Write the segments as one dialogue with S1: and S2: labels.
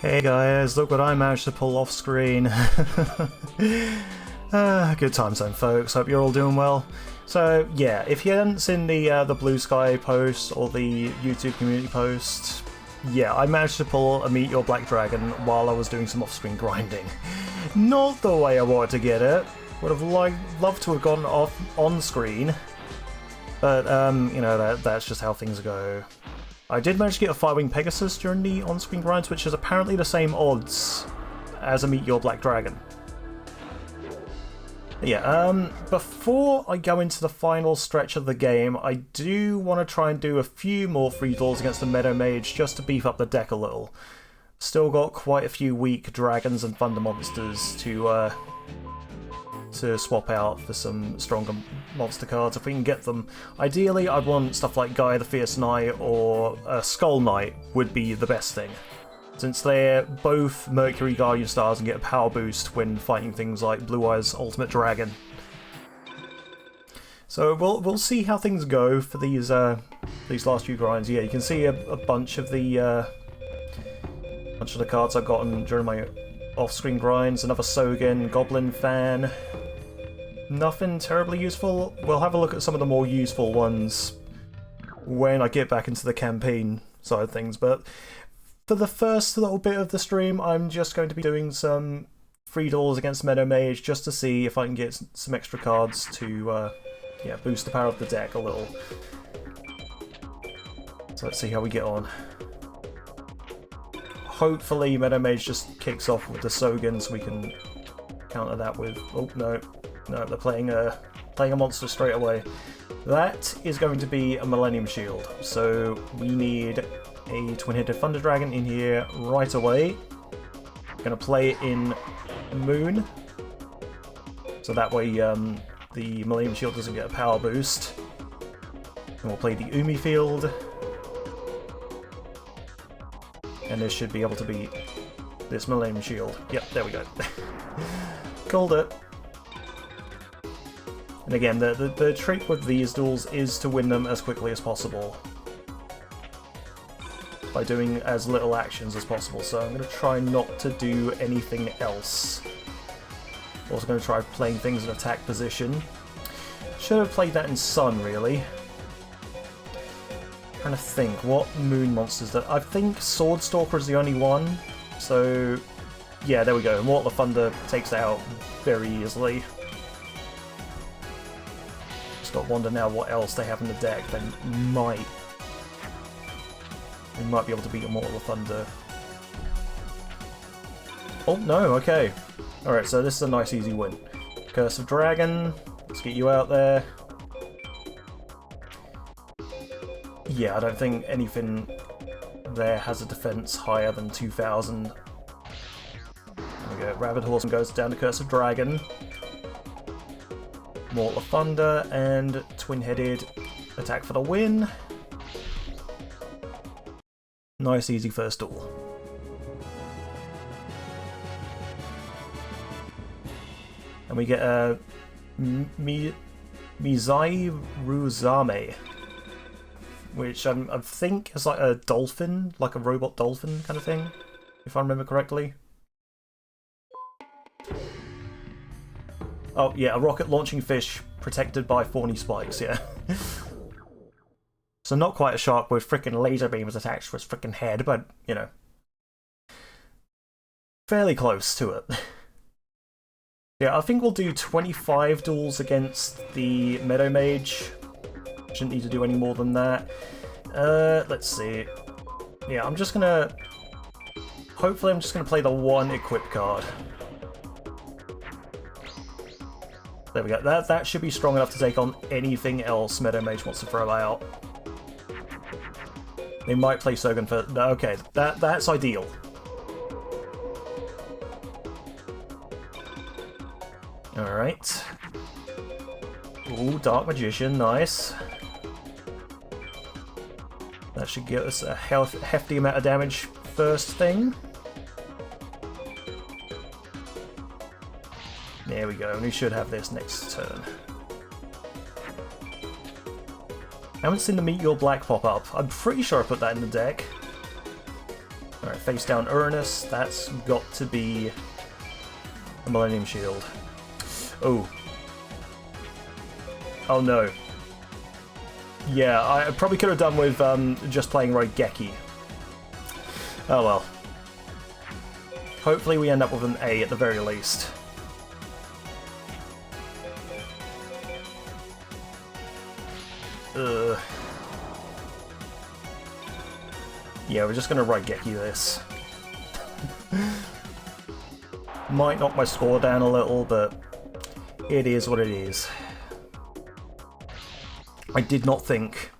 S1: Hey guys, look what I managed to pull off screen. Good times then, folks. Hope you're all doing well. So yeah, if you hadn't seen the Blue Sky post or the YouTube community post, yeah, I managed to pull a Meet Your Black Dragon while I was doing some off-screen grinding. Not the way I wanted to get it. Would have loved to have gone off on screen, but you know, that's just how things go. I did manage to get a Firewing Pegasus during the on-screen grinds, which is apparently the same odds as a Meet Your Black Dragon. Yeah, before I go into the final stretch of the game, I do want to try and do a few more free duels against the Meadow Mage just to beef up the deck a little. Still got quite a few weak dragons and thunder monsters to swap out for some stronger monster cards if we can get them. Ideally, I'd want stuff like Gaia the Fierce Knight or Skull Knight would be the best thing, since they're both Mercury Guardian Stars and get a power boost when fighting things like Blue Eyes Ultimate Dragon. So we'll see how things go for these last few grinds. Yeah, you can see a bunch of the cards I've gotten during my off-screen grinds. Another Sogen, Goblin Fan. Nothing terribly useful. We'll have a look at some of the more useful ones when I get back into the campaign side of things, but for the first little bit of the stream, I'm just going to be doing some free duels against Meadow Mage just to see if I can get some extra cards to yeah, boost the power of the deck a little. So let's see how we get on. Hopefully Meadow Mage just kicks off with the Sogen so we can counter that with... Oh, no. No, they're playing a monster straight away. That is going to be a Millennium Shield, so we need a Twin-Headed Thunder Dragon in here right away. I'm going to play it in Moon, so that way the Millennium Shield doesn't get a power boost. And we'll play the Umi Field, and this should be able to beat this Millennium Shield. Yep, there we go. Called it. And again, the trick with these duels is to win them as quickly as possible by doing as little actions as possible, so I'm going to try not to do anything else. Also going to try playing things in attack position. Should have played that in Sun, really. Trying to think, what moon monsters that... I think Swordstalker is the only one, so... Yeah, there we go. Mortal of Thunder takes that out very easily. Just got to wonder now what else they have in the deck. They might be able to beat a Mortal of Thunder. Oh, no, okay. Alright, so this is a nice easy win. Curse of Dragon, let's get you out there. Yeah, I don't think anything there has a defense higher than 2,000. There we go, Rabid Horseman goes down to Curse of Dragon. Mortal of Thunder and Twin-Headed attack for the win. Nice easy first duel. And we get a Mizai Ruzame, which I think is like a dolphin, like a robot dolphin kind of thing, if I remember correctly. Oh yeah, a rocket launching fish protected by thorny spikes, yeah. So not quite a shark with frickin' laser beams attached to its frickin' head, but, you know, fairly close to it. Yeah, I think we'll do 25 duels against the Meadow Mage. Shouldn't need to do any more than that. Let's see. Yeah, I'm just gonna... Hopefully I'm just gonna play the one equip card. There we go. That should be strong enough to take on anything else Meadow Mage wants to throw out. They might play Sogen for... Okay, that's ideal. Alright. Ooh, Dark Magician, nice. That should get us a hefty amount of damage first thing. There we go, and we should have this next turn. I haven't seen the Meet Your Black pop up. I'm pretty sure I put that in the deck. Alright, face down Uranus. That's got to be a Millennium Shield. Oh. Oh no. Yeah, I probably could have done with just playing Raigeki. Oh well. Hopefully we end up with an A at the very least. Ugh. Yeah, we're just gonna Raigeki this. Might knock my score down a little, but it is what it is. I did not think.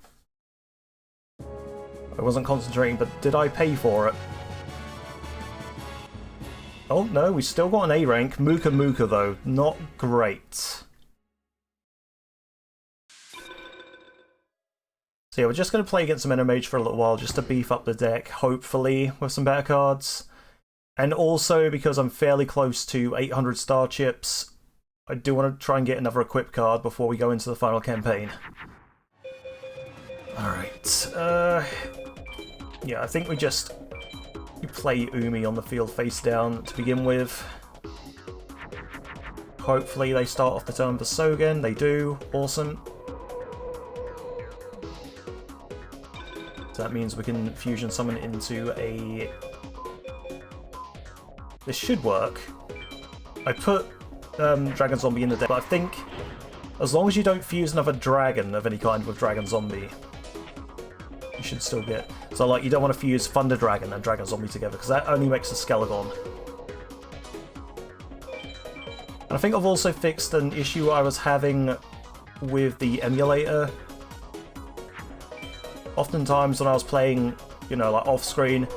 S1: I wasn't concentrating, but did I pay for it? Oh no, we still got an A rank. Muka Muka though, not great. So yeah, we're just going to play against the Meadow Mage for a little while just to beef up the deck, hopefully, with some better cards. And also, because I'm fairly close to 800 star chips, I do want to try and get another equip card before we go into the final campaign. Alright, yeah, I think we play Umi on the field face down to begin with. Hopefully they start off the turn for Sogen, they do, awesome. So that means we can fusion summon into a... This should work. I put Dragon Zombie in the deck, but I think as long as you don't fuse another dragon of any kind with Dragon Zombie, you should still get... So like, you don't want to fuse Thunder Dragon and Dragon Zombie together, because that only makes a Skeleton. And I think I've also fixed an issue I was having with the emulator. Oftentimes when I was playing, you know, like off-screen,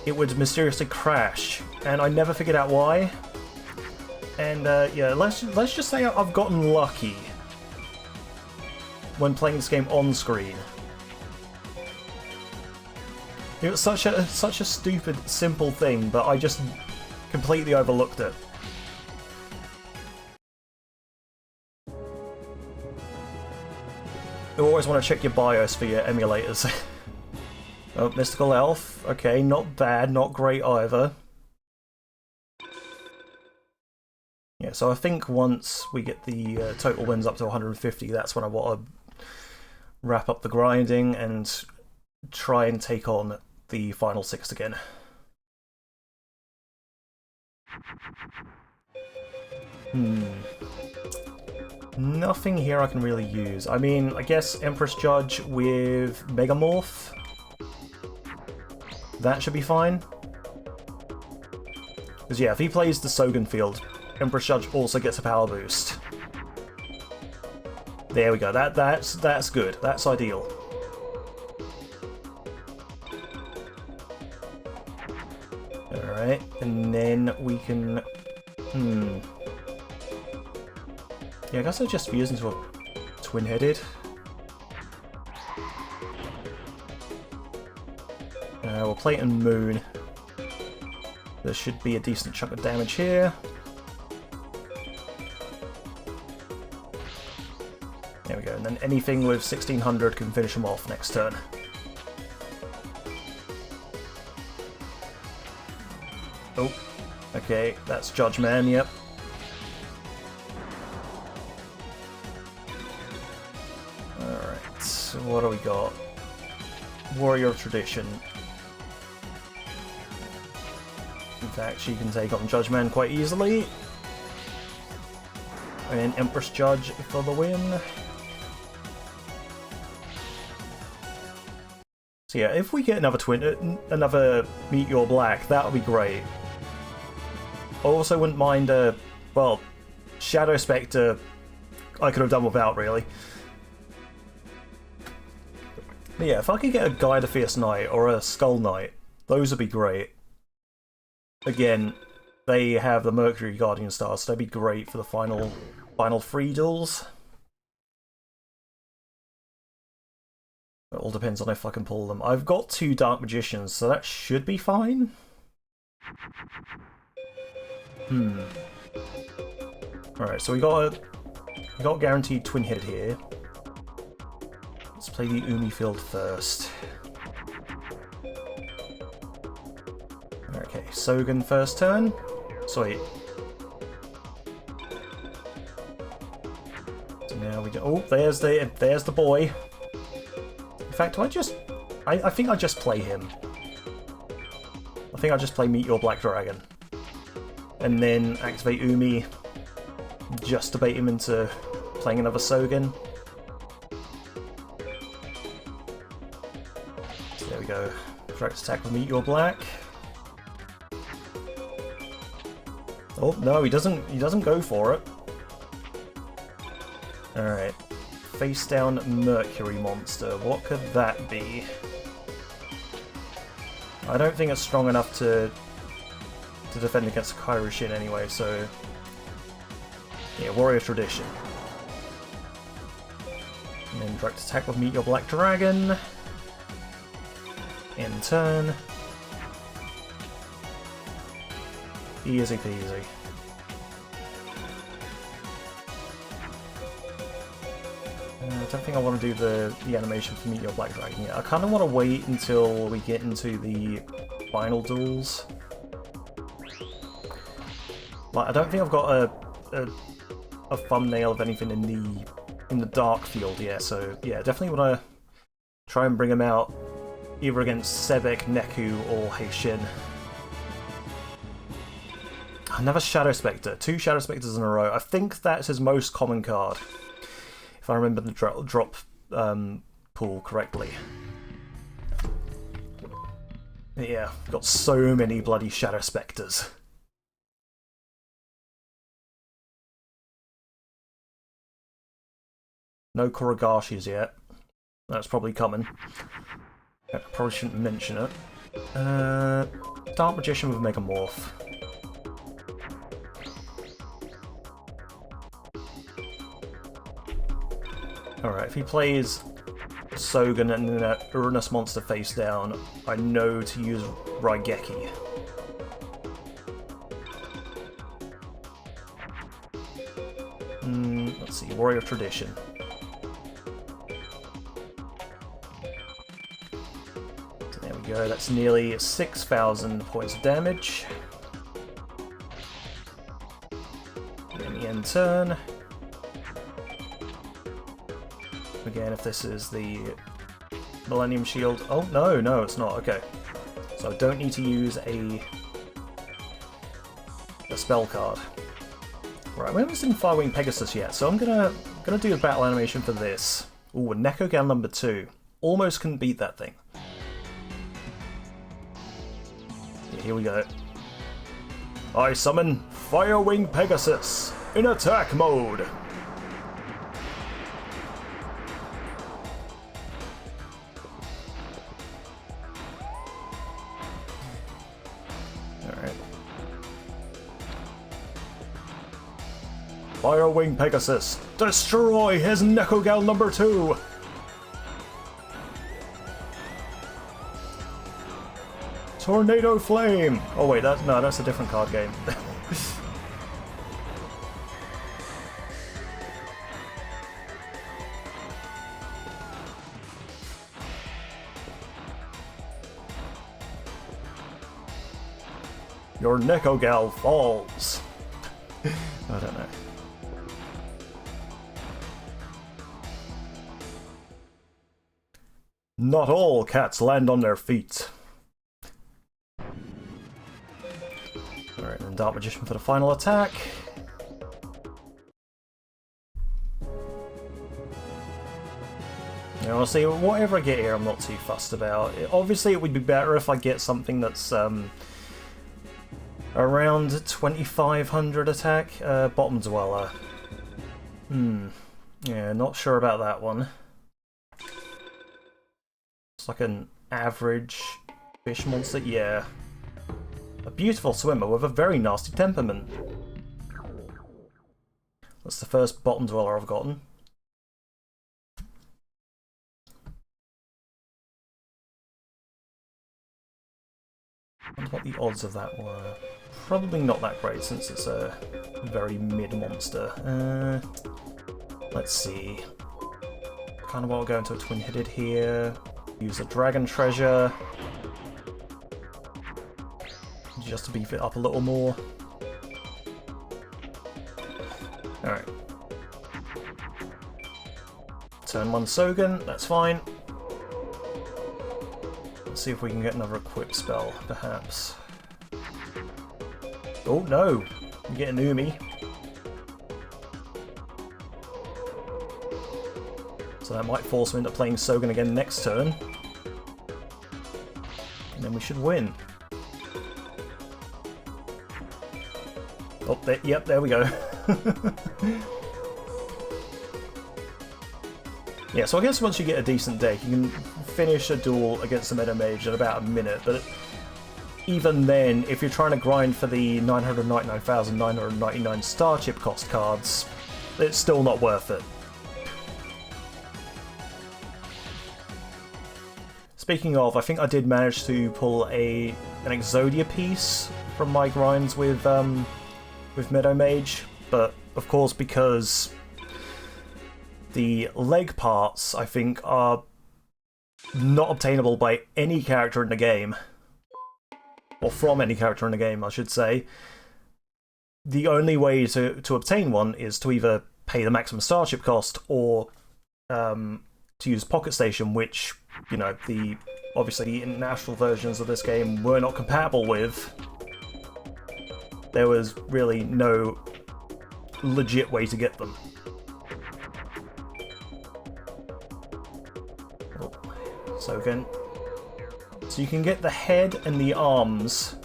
S1: it would mysteriously crash, and I never figured out why. And yeah, let's just say I've gotten lucky when playing this game on-screen. It was such a stupid, simple thing, but I just completely overlooked it. You always want to check your BIOS for your emulators. Oh, Mystical Elf. Okay, not bad, not great either. Yeah, so I think once we get the total wins up to 150, that's when I want to wrap up the grinding and try and take on the final 6 again. Nothing here I can really use. I mean, I guess Empress Judge with Megamorph. That should be fine. Because yeah, if he plays the Sogen field, Empress Judge also gets a power boost. There we go. That's good. That's ideal. Alright, and then we can... Yeah, I guess I'll just fuse into a twin-headed. We'll play it in Moon. There should be a decent chunk of damage here. There we go, and then anything with 1600 can finish him off next turn. Oh, okay, that's Judge Man, yep. Alright, so what do we got? Warrior of Tradition. In fact, she can take on Judge Man quite easily. And Empress Judge for the win. So yeah, if we get another Meteor Black, that would be great. I also wouldn't mind well, Shadow Spectre I could have done without, really. But yeah, if I could get a Gaia the Fierce Knight or a Skull Knight, those would be great. Again, they have the Mercury Guardian Stars, so they'd be great for the final 3 duels. It all depends on if I can pull them. I've got 2 Dark Magicians, so that should be fine. Alright, so we got guaranteed twin-headed here. Let's play the Umi field first. Okay, Sogen first turn. Sweet. So now we go. Oh, there's the boy. In fact, do I just? I think I just play him. I think I just play Meet Your Black Dragon, and then activate Umi, just to bait him into playing another Sogen. So there we go. Direct attack with Meet Your Black. Oh no, he doesn't go for it. Alright. Face down Mercury monster. What could that be? I don't think it's strong enough to defend against Heishin anyway, so yeah, Warrior Tradition. And then direct attack with Meet Your Black Dragon. End turn. Easy peasy. I don't think I want to do the animation for Meet Your Black Dragon yet. I kind of want to wait until we get into the final duels. Like, I don't think I've got a thumbnail of anything in the dark field yet, so yeah, definitely want to try and bring him out either against Sebek, Neku, or Heishin. Another Shadow Spectre. 2 Shadow Spectres in a row. I think that's his most common card, if I remember the drop pool correctly. Yeah, got so many bloody Shadow Spectres. No Kurogashis yet. That's probably coming. I probably shouldn't mention it. Dark Magician with Megamorph. Alright, if he plays Sogen and then that Uranus monster face down, I know to use Raigeki. Let's see, Warrior Tradition. So there we go, that's nearly 6,000 points of damage. Then the end turn. Again, if this is the Millennium Shield... Oh, no, it's not. Okay. So I don't need to use a spell card. Right, we haven't seen Firewing Pegasus yet, so I'm gonna do a battle animation for this. Ooh, Neku Duel number 2. Almost couldn't beat that thing. Yeah, here we go. I summon Firewing Pegasus in attack mode. Firewing Pegasus, destroy his Neku Duel number 2! Tornado Flame! Oh wait, that's a different card game. Your Neku Duel falls! I don't know. Not all cats land on their feet. Alright, then Dark Magician for the final attack. You know, honestly, whatever I get here, I'm not too fussed about. Obviously, it would be better if I get something that's around 2,500 attack. Bottom Dweller. Yeah, not sure about that one. It's like an average fish monster, yeah. A beautiful swimmer with a very nasty temperament. That's the first bottom dweller I've gotten. I wonder what the odds of that were. Probably not that great since it's a very mid monster. Let's see. Kind of want to go into a twin-headed here. Use a Dragon Treasure. just to beef it up a little more. Alright. Turn 1 Sogen, that's fine. Let's see if we can get another equip spell, perhaps. Oh no! I'm getting Umi. So that might force him into playing Sogen again next turn. And then we should win. Oh, yep, there we go. Yeah, so I guess once you get a decent deck, you can finish a duel against the Meadow Mage in about a minute, but even then, if you're trying to grind for the 999,999 star chip cost cards, it's still not worth it. Speaking of, I think I did manage to pull an Exodia piece from my grinds with Meadow Mage, but of course because the leg parts, I think, are not obtainable by any character in the game. Or from any character in the game, I should say. The only way to obtain one is to either pay the maximum starship cost or to use Pocket Station, which, you know, obviously the international versions of this game were not compatible with. There was really no legit way to get them. So you can get the head and the arms,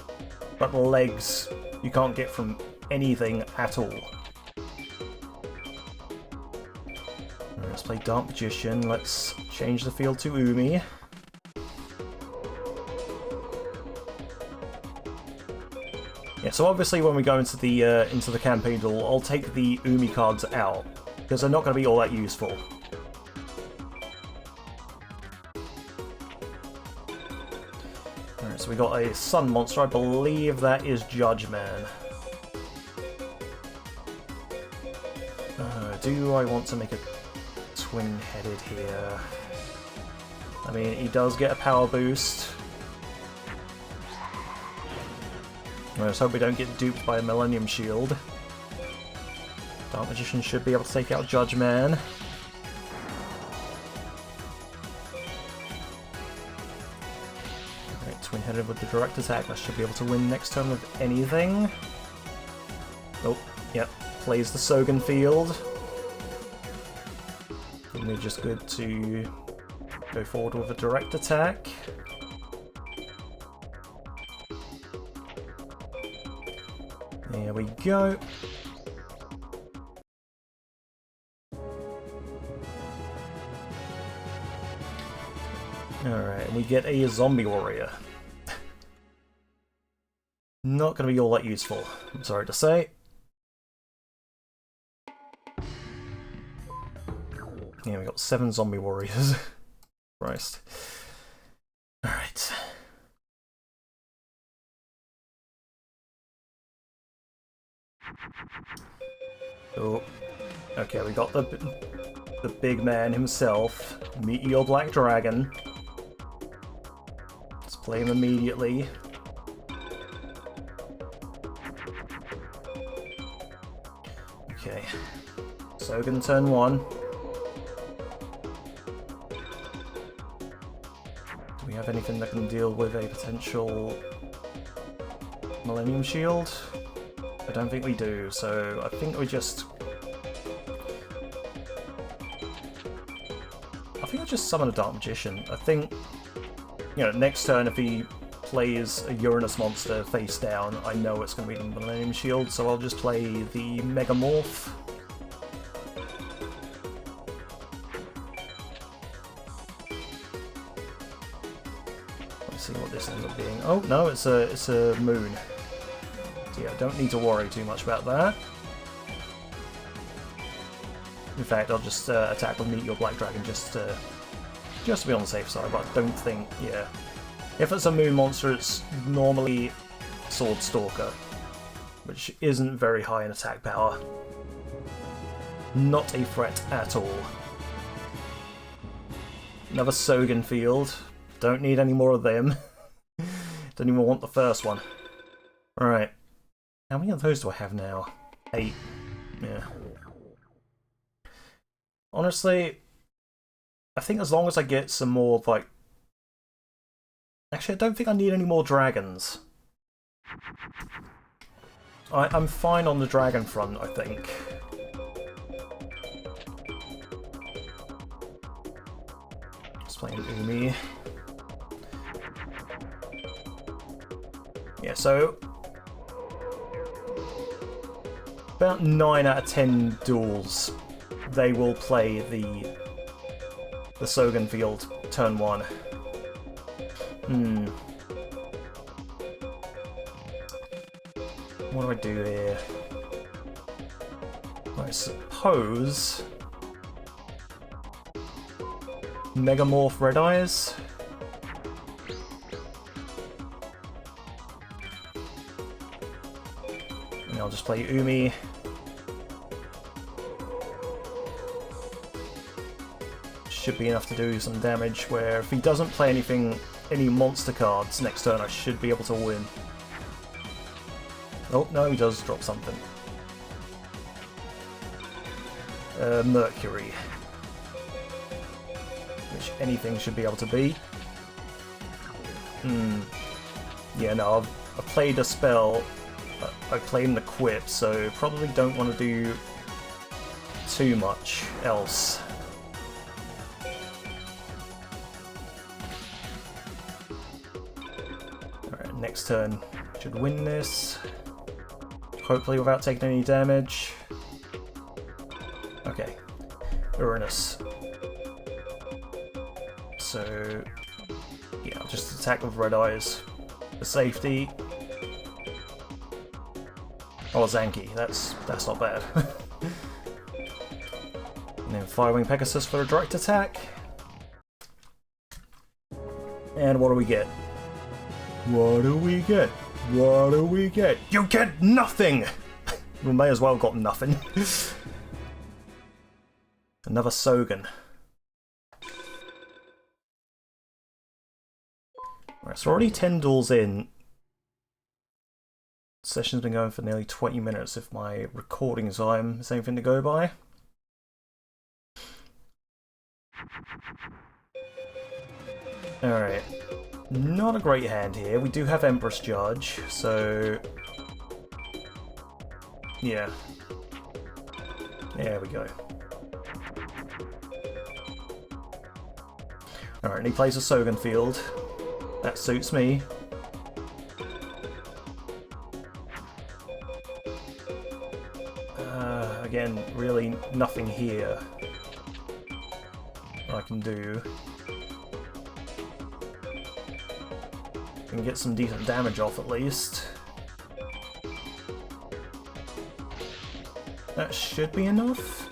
S1: but the legs you can't get from anything at all. Let's play Dark Magician. Let's change the field to Umi. Yeah, so obviously when we go into the campaign duel, I'll take the Umi cards out because they're not going to be all that useful. So we got a sun monster, I believe that is Judgeman. Do I want to make a twin-headed here? I mean, he does get a power boost. Let's hope we don't get duped by a Millennium Shield. Dark Magician should be able to take out Judgeman. Twin-headed with the direct attack, that should be able to win next turn with anything. Oh, yep, plays the Sogen field. And we're just good to go forward with a direct attack. There we go. Alright, we get a Zombie Warrior. Not going to be all that useful, I'm sorry to say. Yeah, we got 7 Zombie Warriors. Christ. Alright. Oh, okay, we got the big man himself, Meteor Black Dragon. Let's play him immediately. Okay, Sogen turn 1. Do we have anything that can deal with a potential Millennium Shield? I don't think we do, so I think we just... I just summon a Dark Magician. I think, you know, next turn if he plays a Uranus monster face down, I know it's going to be the Millennium Shield, so I'll just play the Megamorph. Let's see what this ends up being. Oh no, it's a moon. So yeah, don't need to worry too much about that. In fact, I'll just attack with Meteor Black Dragon just to be on the safe side, but I don't think, yeah. If it's a moon monster, it's normally Sword Stalker, which isn't very high in attack power. Not a threat at all. Another Sogen field. Don't need any more of them. Don't even want the first one. Alright. How many of those do I have now? 8. Yeah. Honestly, I think as long as I get some more, like... Actually, I don't think I need any more dragons. I'm fine on the dragon front, I think. Just playing Umi. Yeah, so... about 9 out of 10 duels, they will play the Sogen field turn 1. What do I do here? I suppose... Megamorph Red Eyes? And I'll just play Umi. Should be enough to do some damage, where if he doesn't play any monster cards next turn, I should be able to win. Oh, no, he does drop something. Mercury. Which anything should be able to be. Yeah, no, I've played a spell. I played an equip, so probably don't want to do too much else. Alright, next turn should win this. Hopefully without taking any damage. Okay. Uranus. So... yeah, I'll just attack with Red Eyes for safety. Oh, Zanki. That's not bad. And then Firewing Pegasus for a direct attack. And what do we get? What do we get? What do we get? You get nothing! We may as well have got nothing. Another Sogen. Right, so we're already 10 duels in. Session's been going for nearly 20 minutes if my recording time is anything to go by. Alright. Not a great hand here. We do have Empress Judge, so... yeah. There we go. Alright, and he plays a Sogen field. That suits me. Again, really nothing here I can do. Can get some decent damage off at least. That should be enough.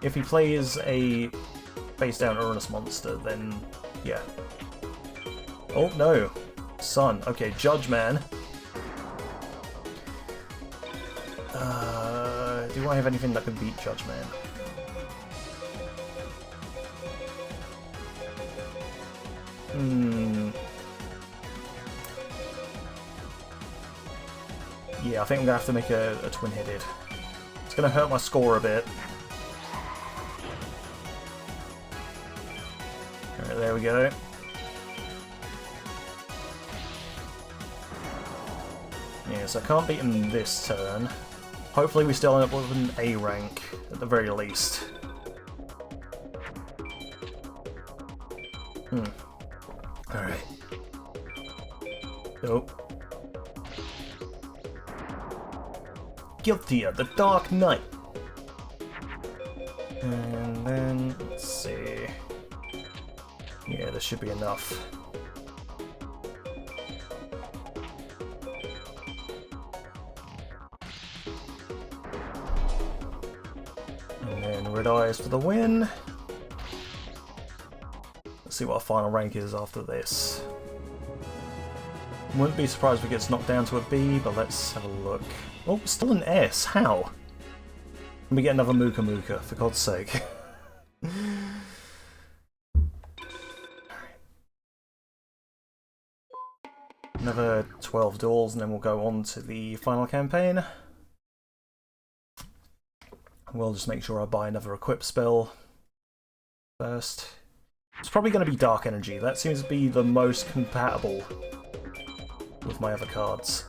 S1: If he plays a face down Uranus monster, then yeah. Oh no, Sun. Okay, Judge Man. Do I have anything that can beat Judge Man? Yeah, I think I'm going to have to make a twin-headed. It's going to hurt my score a bit. Alright, there we go. Yeah, so I can't beat him this turn. Hopefully we still end up with an A rank, at the very least. Alright. Oh. Guilty of the Dark Knight. And then, let's see. Yeah, this should be enough. Red Eyes for the win. Let's see what our final rank is after this. Wouldn't be surprised if it gets knocked down to a B, but let's have a look. Oh, still an S. How? Let me get another Muka Muka, for God's sake. Another 12 duels, and then we'll go on to the final campaign. We'll just make sure I buy another equip spell first. It's probably going to be Dark Energy. That seems to be the most compatible with my other cards.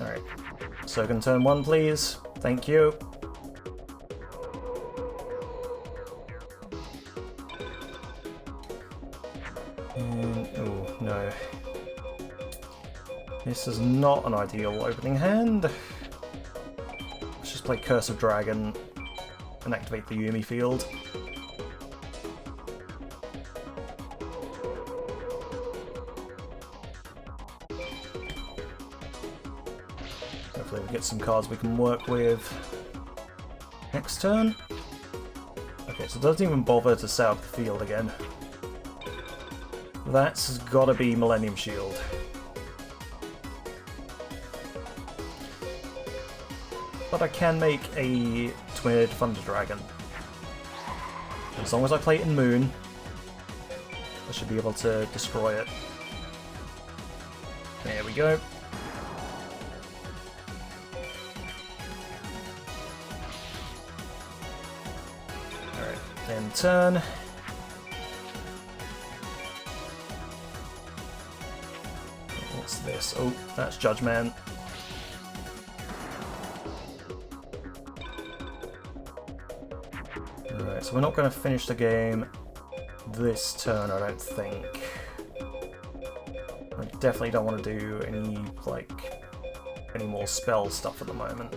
S1: Alright. So can turn 1, please. Thank you. And, oh, no. This is not an ideal opening hand. Let's just play Curse of Dragon and activate the Yumi field. Hopefully we get some cards we can work with next turn. Okay, so it doesn't even bother to set up the field again. That's gotta be Millennium Shield. But I can make a Twin-Headed Thunder Dragon. As long as I play it in Moon, I should be able to destroy it. There we go. Alright, then turn. What's this? Oh, that's Judgment. Alright, so we're not going to finish the game this turn, I don't think. I definitely don't want to do any more spell stuff at the moment.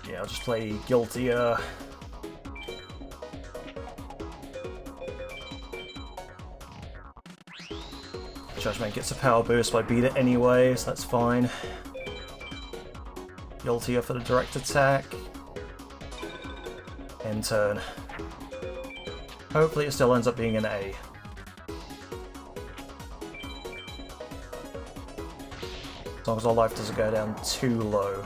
S1: Yeah, I'll just play Guiltier. Judgment gets a power boost, but I beat it anyway, so that's fine. Guiltier for the direct attack. End turn. Hopefully it still ends up being an A. As long as our life doesn't go down too low.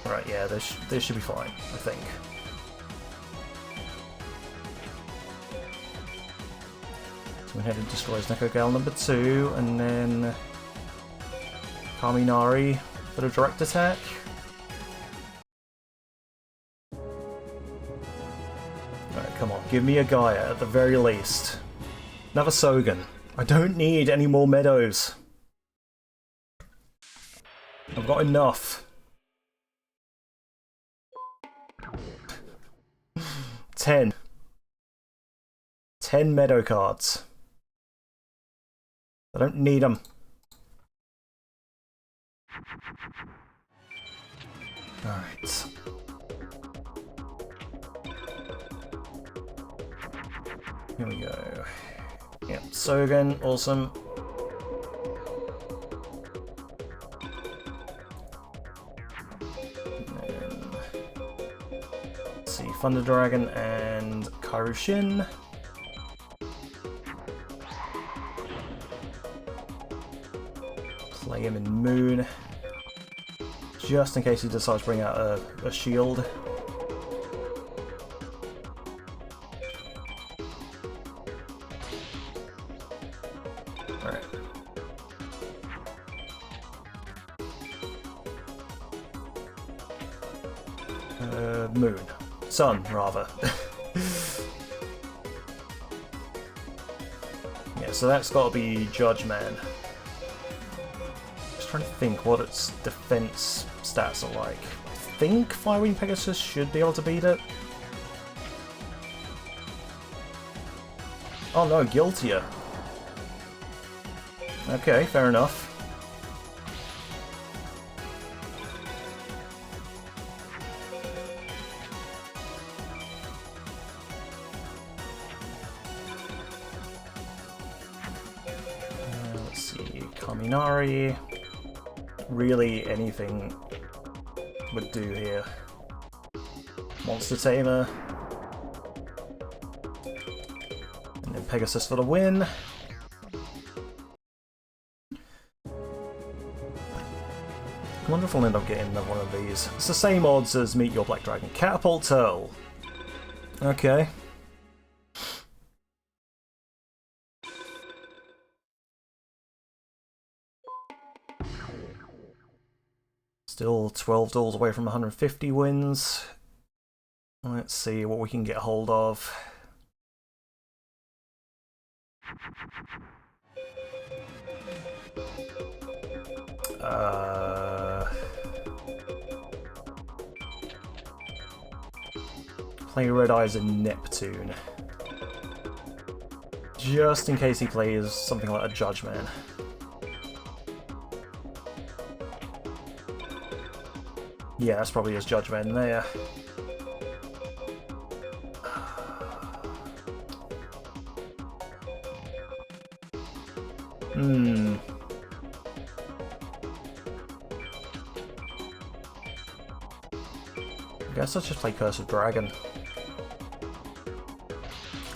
S1: Right, yeah, this should be fine, I think. So we head and destroys Neku Duel number 2, and then Kaminari for the direct attack. Alright, come on, give me a Gaia at the very least. Another Sogen. I don't need any more Meadows. I've got enough. 10 Meadow cards. I don't need them. Alright. Here we go. Yep, Sogen, awesome. And let's see, Thunder Dragon and Kairyu-Shin. Play him in Moon, just in case he decides to bring out a shield. Alright. Moon. Sun, rather. Yeah, so that's got to be Judge Man. Trying to think what its defense stats are like. I think Firewing Pegasus should be able to beat it. Oh no, Guiltier. Okay, fair enough. Let's see, Kaminari. Really, anything would do here. Monster Tamer. And then Pegasus for the win. wonder if I'll end up getting another one of these. It's the same odds as Meet Your Black Dragon. Catapult Turtle. Okay. Still 12 duels away from 150 wins. Let's see what we can get hold of. Play Red Eyes in Neptune. Just in case he plays something like a Judge Man. Yeah, that's probably his Judge Man there. I guess let's just play Curse of Dragon.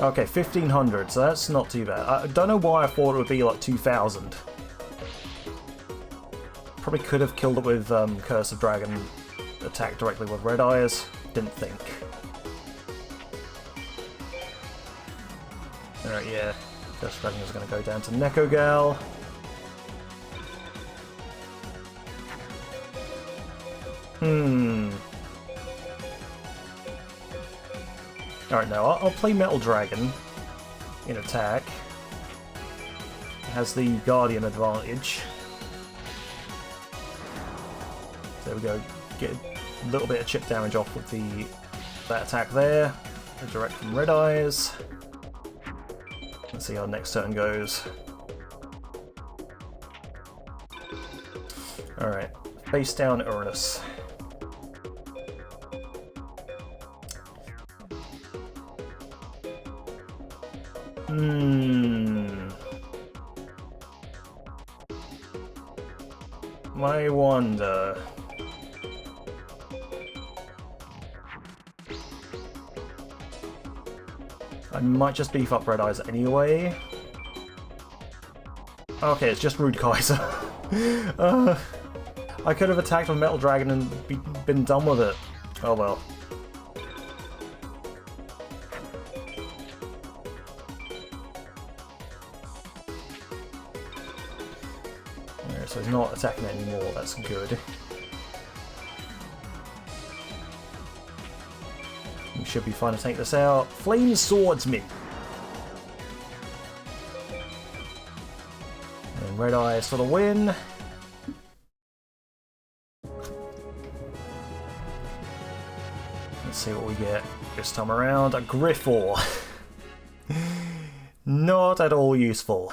S1: Okay, 1500, so that's not too bad. I don't know why I thought it would be like 2000. Probably could have killed it with Curse of Dragon, attacked directly with Red Eyes. Didn't think. Alright, yeah. Curse of Dragon is going to go down to Neku Duel. Alright, now I'll play Metal Dragon in attack. It has the Guardian advantage. There we go. Get a little bit of chip damage off with that attack there. Direct from Red Eyes. Let's see how next turn goes. Alright, face down Uranus. I wonder. I might just beef up Red Eyes anyway. Okay, it's just Rude Kaiser. I could have attacked with Metal Dragon and been done with it. Oh well. So he's not attacking anymore, that's good. We should be fine to take this out. Flame Swordsman! And Red Eyes for the win. Let's see what we get this time around. A Griffor. Not at all useful.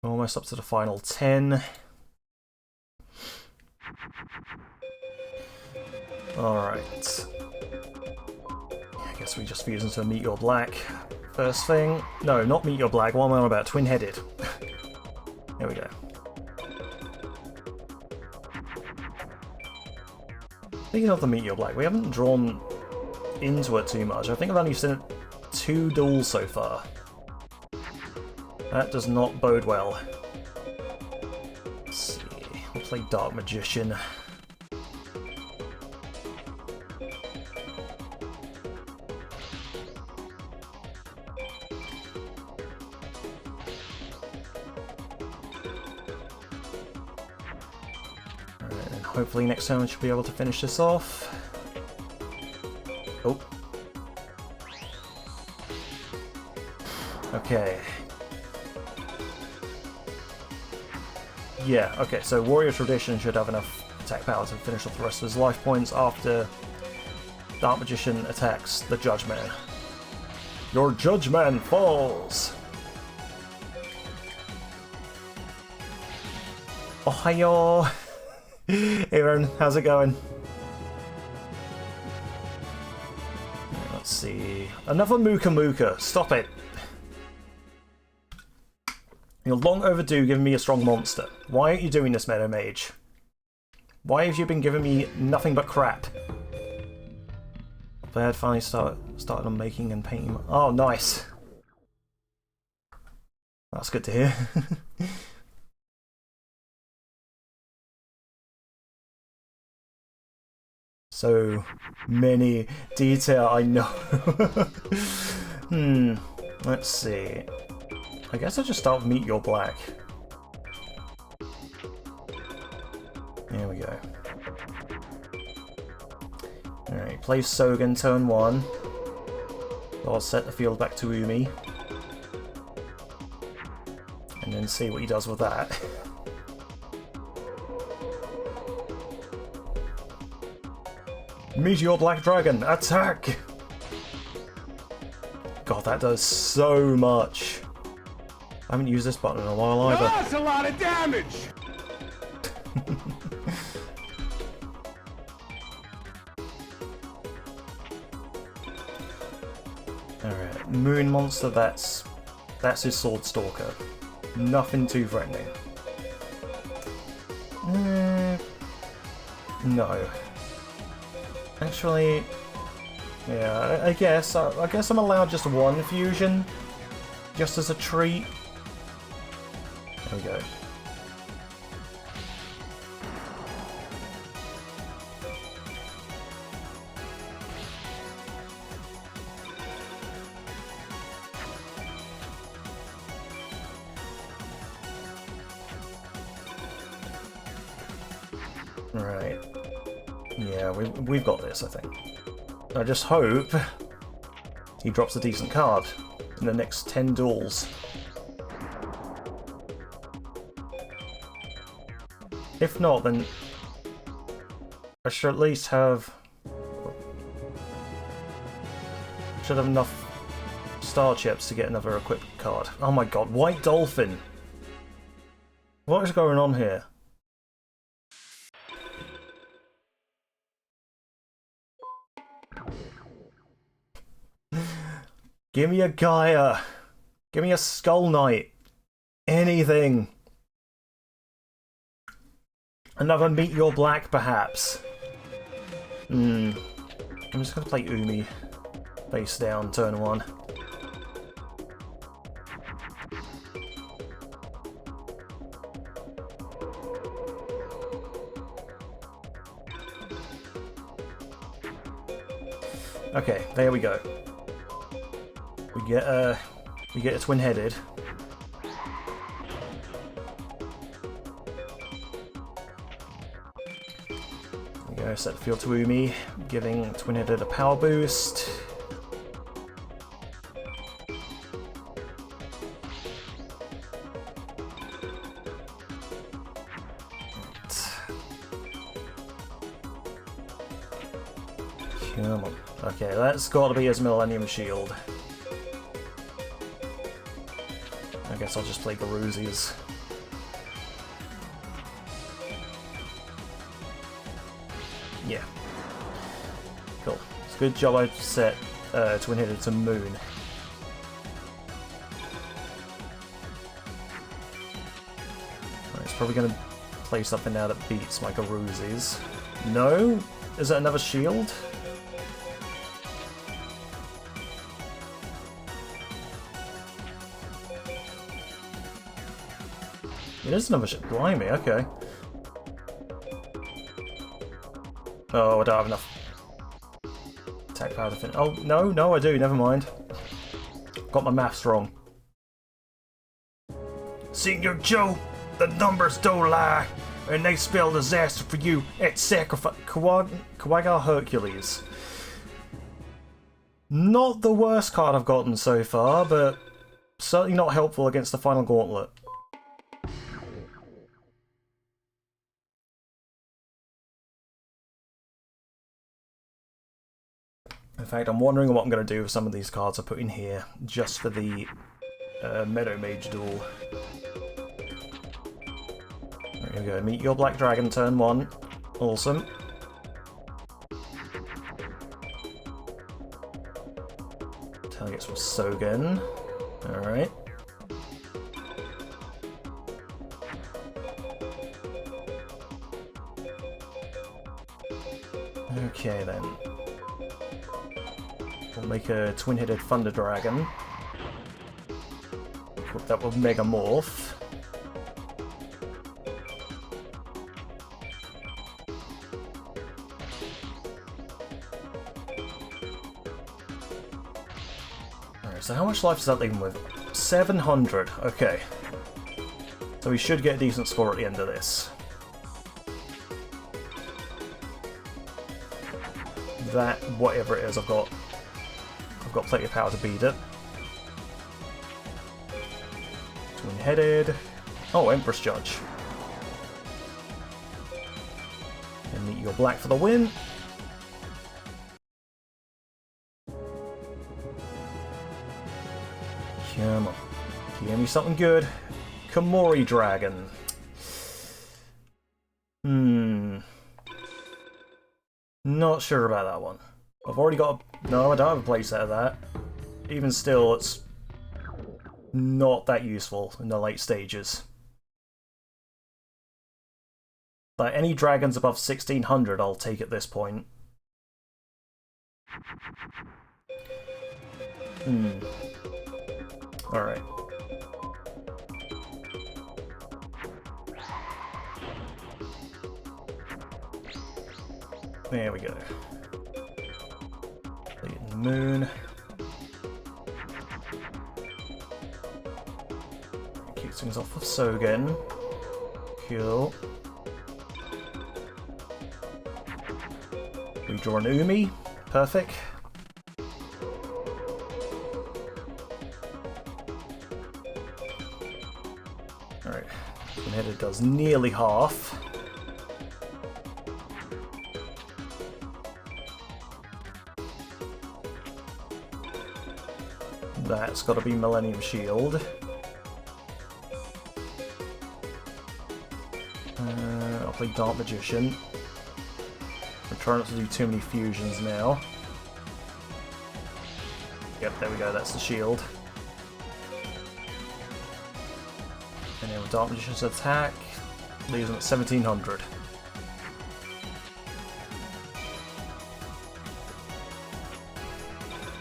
S1: Almost up to the final 10. Alright. I guess we just fuse into a Meet Your Black. First thing. No, not Meet Your Black. What am I on about? Twin-headed. There we go. Speaking of the Meet Your Black, we haven't drawn into it too much. I think I've only seen 2 duels so far. That does not bode well. Let's see. We'll play Dark Magician. And hopefully next time we should be able to finish this off. Oh. Okay. Yeah, okay, so Warrior Tradition should have enough attack power to finish off the rest of his life points after Dark Magician attacks the Judge Man. Your Judge Man falls! Ohayo! Hey Aaron, how's it going? Let's see... Another Muka Muka, stop it! You're long overdue giving me a strong monster. Why aren't you doing this, Meadow Mage? Why have you been giving me nothing but crap? They had finally started on making and painting. Oh, nice. That's good to hear. So many detail, I know. Let's see. I guess I'll just start with Meet Your Black. There we go. Alright, play Sogen turn 1. I'll set the field back to Umi. And then see what he does with that. Meteor Black Dragon, attack! God, that does so much. I haven't used this button in a while either.
S2: That's a lot of damage!
S1: Alright, Moon Monster, that's his Sword Stalker. Nothing too threatening. No. Actually, yeah, I guess I'm allowed just one fusion, just as a treat. There we go. Right. Yeah, we've got this, I think. I just hope he drops a decent card in the next 10 duels. If not, then I should at least have... should have enough star chips to get another equipped card. Oh my god, White Dolphin! What is going on here? Give me a Gaia! Give me a Skull Knight! Anything! Another Meet Your Black, perhaps? I'm just gonna play Umi. Face down, turn 1. Okay, there we go. We get a twin-headed. There we go, set the field to Umi, giving twin-headed a power boost. Come on. Okay, that's got to be his Millennium Shield. I guess I'll just play Garuzi's. Yeah. Cool. It's a good job I set twin-headed to Moon. Right, it's probably going to play something now that beats my Garuzi's. No? Is that another shield? It is another ship. Blimey, okay. Oh, I don't have enough attack power to finish. Oh, no, I do. Never mind. Got my maths wrong. Senior Joe, the numbers don't lie, and they spell disaster for you at sacrifice. Kawaga Hercules. Not the worst card I've gotten so far, but certainly not helpful against the final gauntlet. In fact, I'm wondering what I'm going to do with some of these cards I put in here, just for the Meadow Mage Duel. There we go, Meet Your Black Dragon, turn 1. Awesome. Targets from Sogen. Alright. Okay then. We'll make a twin-headed Thunder Dragon. Equip that with Mega Morph. Alright, so how much life is that leaving with? 700, okay. So we should get a decent score at the end of this. That, whatever it is, I've got plenty of power to beat it. Twin-headed. Oh, Empress Judge. And you're black for the win. Come on. Give me something good. Komori Dragon. Not sure about that one. I've already got a... No, I don't have a playset of that. Even still, it's not that useful in the late stages. Like, any dragons above 1600 I'll take at this point. Alright. There we go. The moon. Keep things off of Sogen. Cool. We draw an Umi. Perfect. Alright. Twin-headed does nearly half. That's got to be Millennium Shield. I'll play Dark Magician. I'm trying not to do too many fusions now. Yep, there we go, that's the shield. And then with Dark Magician's attack, leaves them at 1700.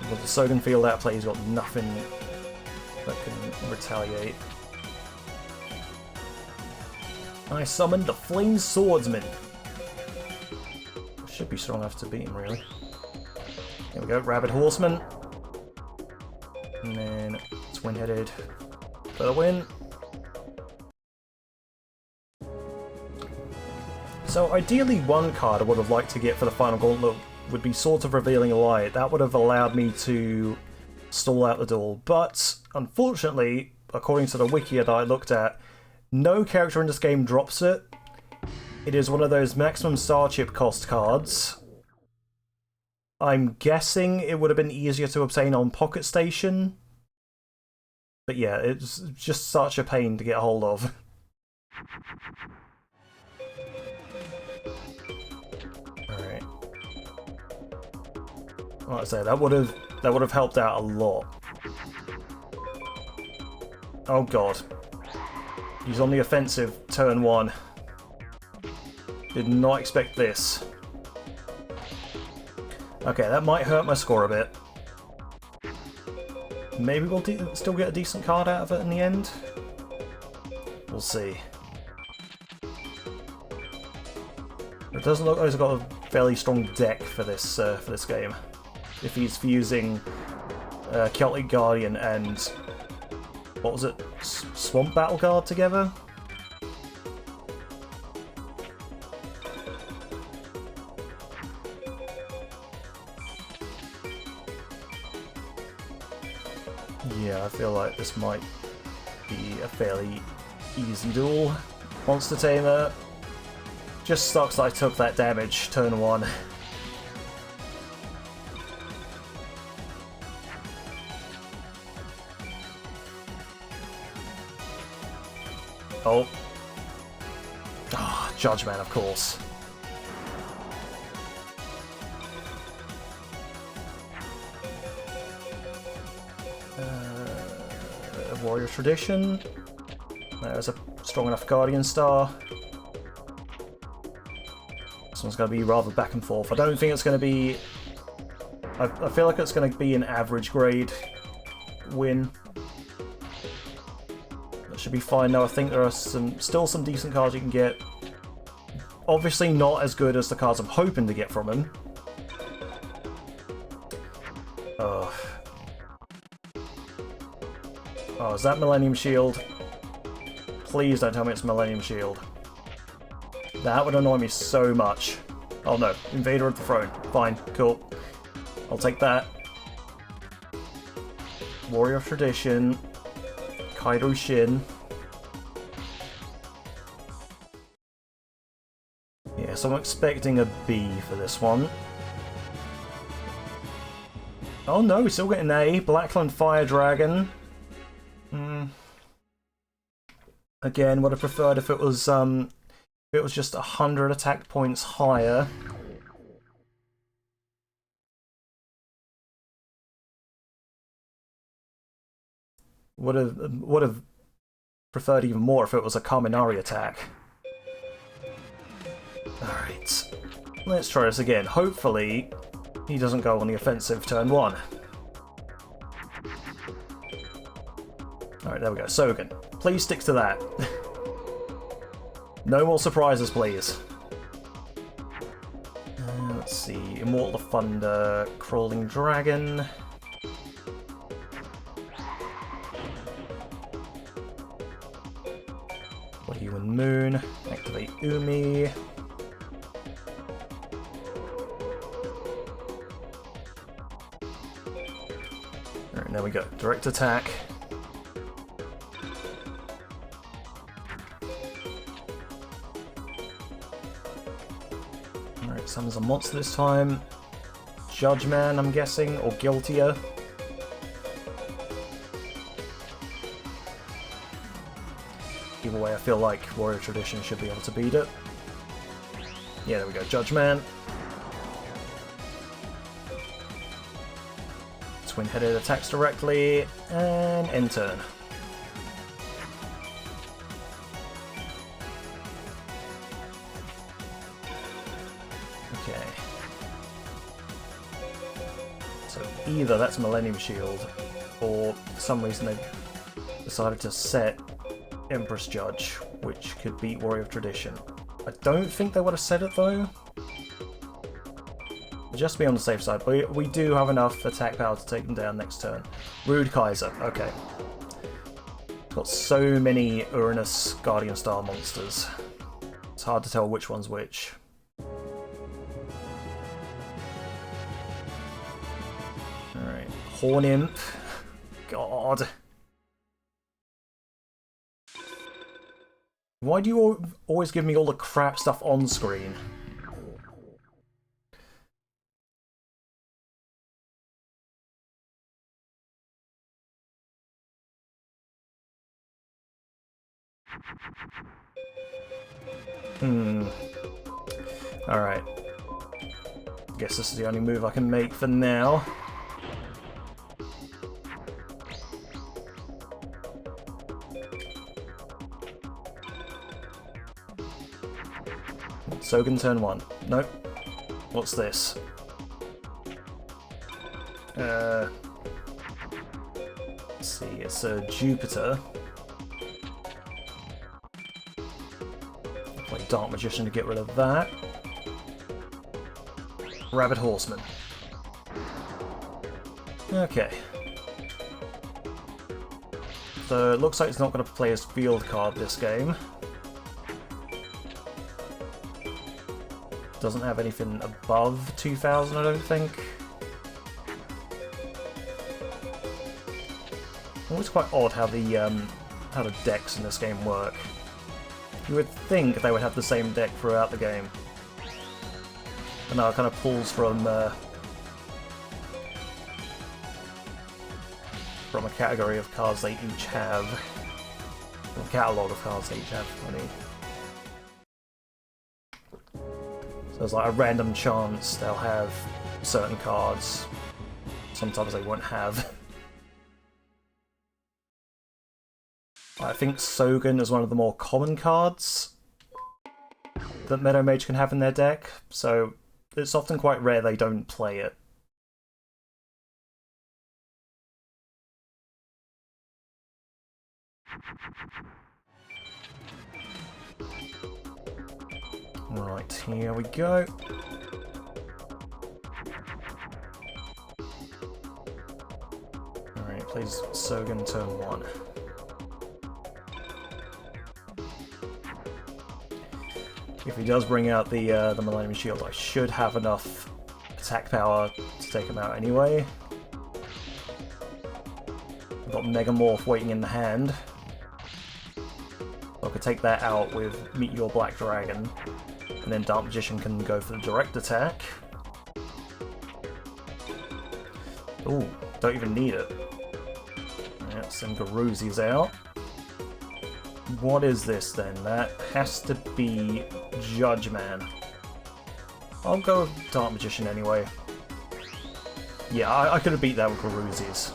S1: With the Sogen field outplay, he's got nothing that can retaliate. I summoned the Flame Swordsman. Should be strong enough to beat him, really. There we go, Rabid Horseman. And then Twin-headed for the win. So ideally one card I would have liked to get for the final gauntlet would be Sword of Revealing Light. That would have allowed me to stall out the duel, but unfortunately, according to the wiki that I looked at, no character in this game drops it. It is one of those maximum star chip cost cards. I'm guessing it would have been easier to obtain on Pocket Station. But yeah, it's just such a pain to get a hold of. Alright. Like I say, that would have helped out a lot. Oh god. He's on the offensive turn 1. Did not expect this. Okay, that might hurt my score a bit. Maybe we'll still get a decent card out of it in the end. We'll see. It doesn't look like he's got a fairly strong deck for this game. If he's fusing Celtic Guardian and what was it, Swamp Battle Guard together. Yeah, I feel like this might be a fairly easy duel. Monster Tamer. Just sucks that I took that damage turn 1. Oh. Ah, Judgment, of course. Warrior Tradition. There's a strong enough Guardian Star. This one's going to be rather back and forth. I don't think it's going to be I feel like it's going to be an average grade win. That should be fine. Now I think there are still some decent cards you can get. Obviously not as good as the cards I'm hoping to get from him. Oh, is that Millennium Shield? Please don't tell me it's Millennium Shield. That would annoy me so much. Oh no, Invader of the Throne. Fine, cool. I'll take that. Warrior of Tradition. Kaido Shin. Yeah, so I'm expecting a B for this one. Oh no, we're still getting A. Blackland Fire Dragon. Again, would have preferred if it was just 100 attack points higher. Would have preferred even more if it was a Kaminari attack. Alright. Let's try this again. Hopefully he doesn't go on the offensive turn 1. Alright, there we go. Sogen. Please stick to that. No more surprises, please. Let's see. Immortal of Thunder, Crawling Dragon. What are you in Moon? Activate Umi. Alright, there we go. Direct attack. Alright, summons a monster this time. Judge Man, I'm guessing, or Guiltier. Either way, I feel like Warrior Tradition should be able to beat it. Yeah, there we go. Judge Man. Twin-headed attacks directly, and end turn. Okay. So either that's Millennium Shield, or for some reason they've decided to set Empress Judge, which could beat Warrior of Tradition. I don't think they would have said it though. Just to be on the safe side, but we do have enough attack power to take them down next turn. Rude Kaiser, okay. Got so many Uranus Guardian style monsters. It's hard to tell which one's which. Alright, Horn Imp. God. Why do you always give me all the crap stuff on screen? Alright. Guess this is the only move I can make for now. Sogen turn 1. Nope. What's this? Let's see, it's a Jupiter. Play Dark Magician to get rid of that. Rabbit Horseman. Okay. So it looks like it's not going to play his field card this game. Doesn't have anything above 2,000, I don't think. Always quite odd how the decks in this game work. You would think they would have the same deck throughout the game. But no, it kind of pulls from a category of cards they each have. Or a catalogue of cards they each have, I mean. So there's like a random chance they'll have certain cards. Sometimes they won't have. I think Sogen is one of the more common cards that Meadow Mage can have in their deck, so it's often quite rare they don't play it. Right, here we go. Alright, plays Sogen turn 1. If he does bring out the Millennium Shield, I should have enough attack power to take him out anyway. I've got Megamorph waiting in the hand. I could take that out with Meet Your Black Dragon, and then Dark Magician can go for the direct attack. Ooh, don't even need it. Yeah, send Garuzi's out. What is this then? That has to be Judge Man. I'll go with Dark Magician anyway. Yeah, I could have beat that with Garuzi's.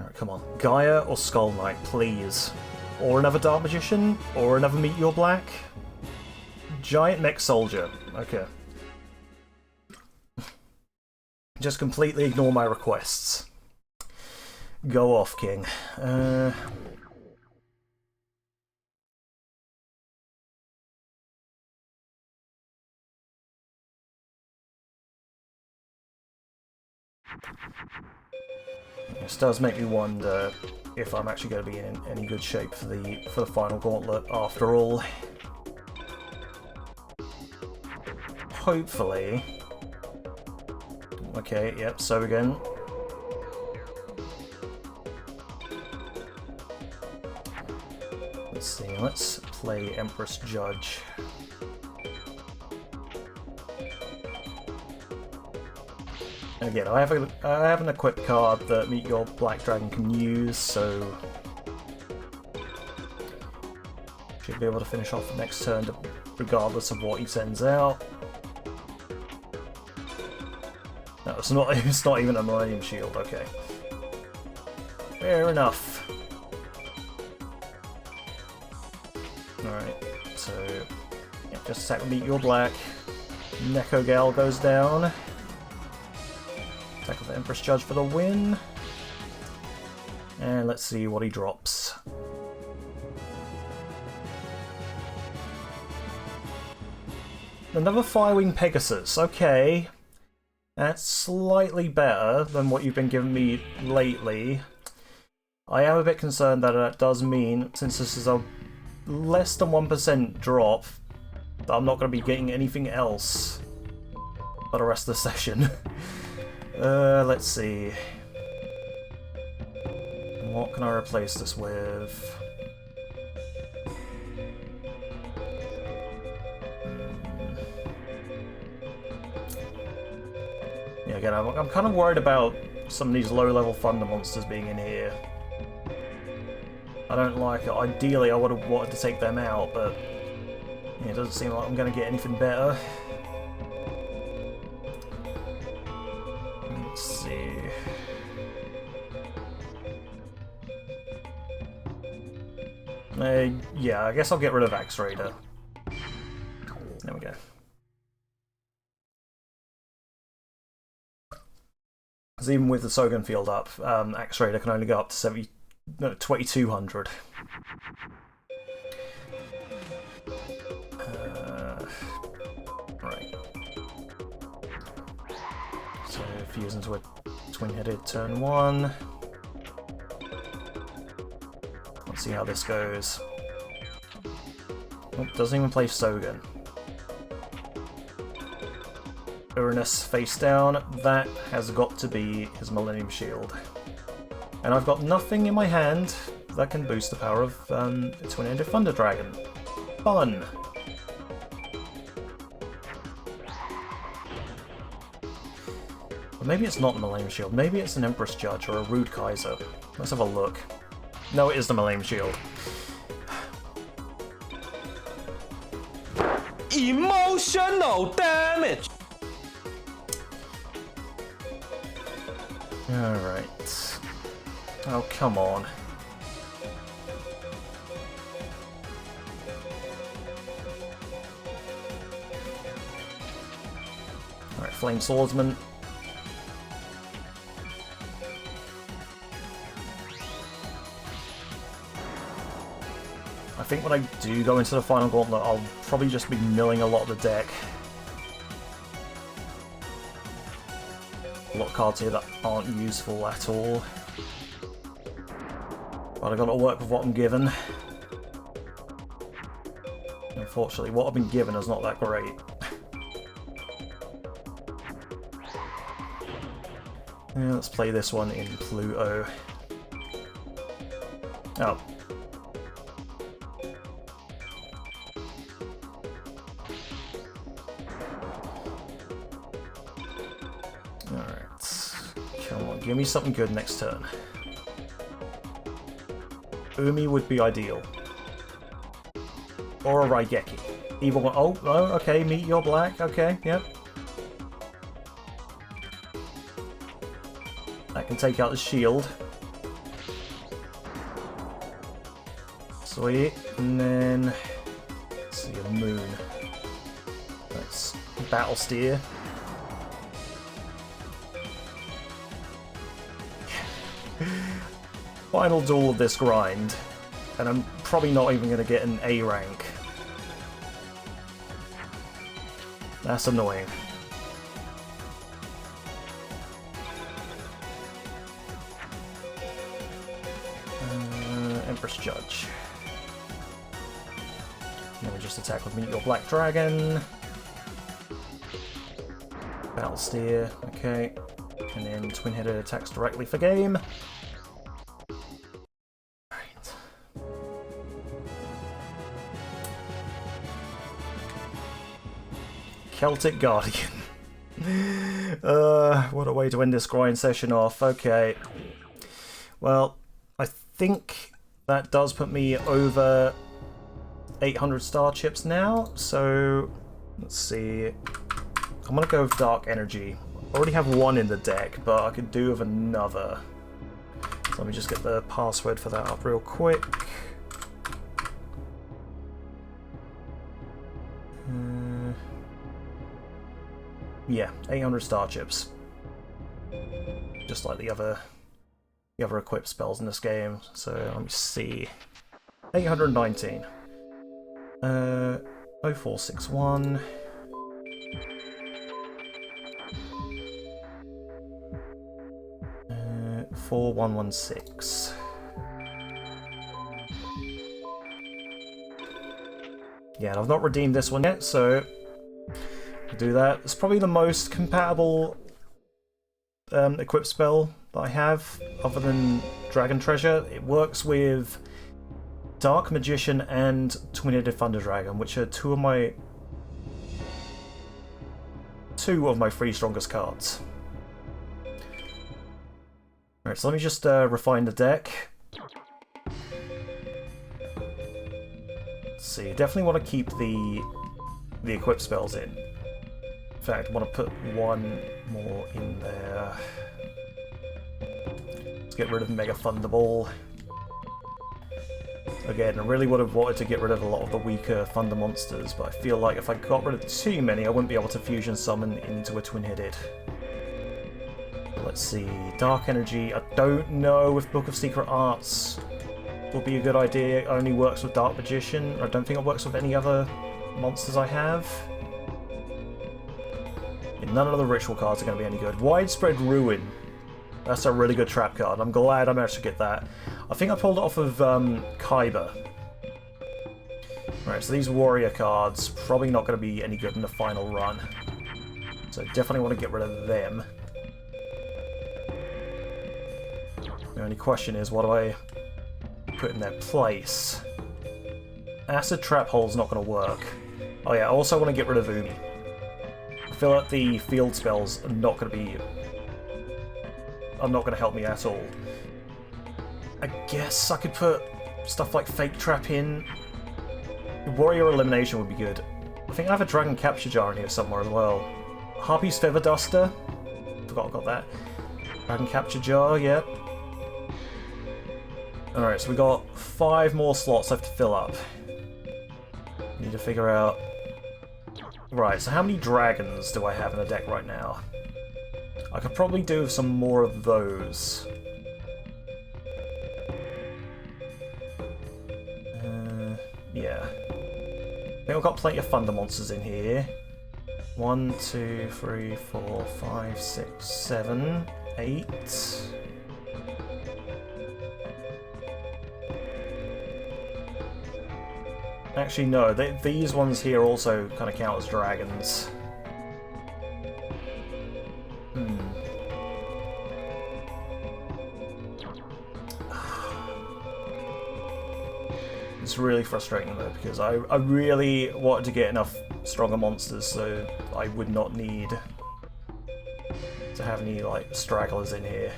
S1: Alright, come on. Gaia or Skull Knight, please. Or another Dark Magician, or another Meet Your Black. Giant Mech Soldier. Okay. Just completely ignore my requests. Go off, King. This does make me wonder if I'm actually going to be in any good shape for the final gauntlet after all. Hopefully. Okay, yep, so again. Let's see, let's play Empress Judge. Again, I have an equipped card that Meet Your Black Dragon can use, so should be able to finish off the next turn regardless of what he sends out. No, it's not even a Millennium Shield, okay. Fair enough. Alright, so yeah, just attack with Meet Your Black. Neku Duel goes down. Attack with the Empress Judge for the win. And let's see what he drops. Another Firewing Pegasus, okay. That's slightly better than what you've been giving me lately. I am a bit concerned that that does mean, since this is a less than 1% drop, that I'm not going to be getting anything else for the rest of the session. Let's see. What can I replace this with? Yeah, again, I'm kind of worried about some of these low-level Thunder Monsters being in here. I don't like it. Ideally, I would have wanted to take them out, but yeah, it doesn't seem like I'm going to get anything better. Let's see. Yeah, I guess I'll get rid of Axe Raider. There we go. Because even with the Sogen field up, Axe Raider can only go up to 2200. Right. So fuse into a twin-headed turn 1. Let's see how this goes. Oh, doesn't even play Sogen. Uranus face down, that has got to be his Millennium Shield. And I've got nothing in my hand that can boost the power of the Twin-Ended Thunder Dragon. Fun! Or maybe it's not the Millennium Shield, maybe it's an Empress Judge or a Rude Kaiser. Let's have a look. No, it is the Millennium Shield.
S2: Emotional damage!
S1: Alright. Oh, come on. Alright, Flame Swordsman. think when I do go into the final gauntlet, I'll probably just be milling a lot of the deck. A lot of cards here that aren't useful at all. But I've got to work with what I'm given. Unfortunately, what I've been given is not that great. Yeah, let's play this one in Pluto. Oh. Alright. Come on, give me something good next turn. Umi would be ideal. Or a Raigeki. Either one. Oh, okay, meet your black. Okay, yep. That can take out the shield. Sweet. And then... let's see, a moon. That's Battle Steer. Final duel of this grind. And I'm probably not even going to get an A rank. That's annoying. Empress Judge. Then we just attack with Meet Your Black Dragon. Battle Steer, okay. And then Twin-Headed attacks directly for game. Right. Celtic Guardian. What a way to end this grind session off. Okay. Well, I think that does put me over 800 star chips now, so let's see. I'm gonna go with Dark Energy. I already have one in the deck, but I could do with another. So let me just get the password for that up real quick. Yeah, 800 star chips. Just like the other equipped spells in this game. So let me see. 819. 0461. Uh, 4116. Yeah, and I've not redeemed this one yet, so I'll do that. It's probably the most compatible equipped spell that I have, other than Dragon Treasure. It works with Dark Magician and Twin-Headed Thunder Dragon, which are two of my 3 strongest cards. Alright, so let me just refine the deck. Let's see, definitely want to keep the equipped spells in. In fact, I want to put one more in there. Let's get rid of Mega Thunderball. Again, I really would have wanted to get rid of a lot of the weaker Thunder monsters, but I feel like if I got rid of too many, I wouldn't be able to fusion summon into a Twin-Headed. Let's see, Dark Energy. I don't know if Book of Secret Arts would be a good idea. It only works with Dark Magician. I don't think it works with any other monsters I have. And none of the ritual cards are going to be any good. Widespread Ruin. That's a really good trap card. I'm glad I managed to get that. I think I pulled it off of Kaiba. Right, so these warrior cards probably not going to be any good in the final run. So definitely want to get rid of them. The only question is, what do I put in their place? Acid Trap Hole's not going to work. Oh yeah, I also want to get rid of Umi. I feel like the field spells are not going to help me at all. I guess I could put stuff like Fake Trap in. Warrior Elimination would be good. I think I have a Dragon Capture Jar in here somewhere as well. Harpy's Feather Duster. Forgot I got that. Dragon Capture Jar, yep. Alright, so we got 5 more slots left to fill up. Need to figure out... Right, so how many dragons do I have in the deck right now? I could probably do with some more of those. We've got plenty of Thunder monsters in here. 1, 2, 3, 4, 5, 6, 7, 8. Actually, no, these ones here also kind of count as dragons. It's really frustrating though, because I really wanted to get enough stronger monsters so I would not need to have any like stragglers in here.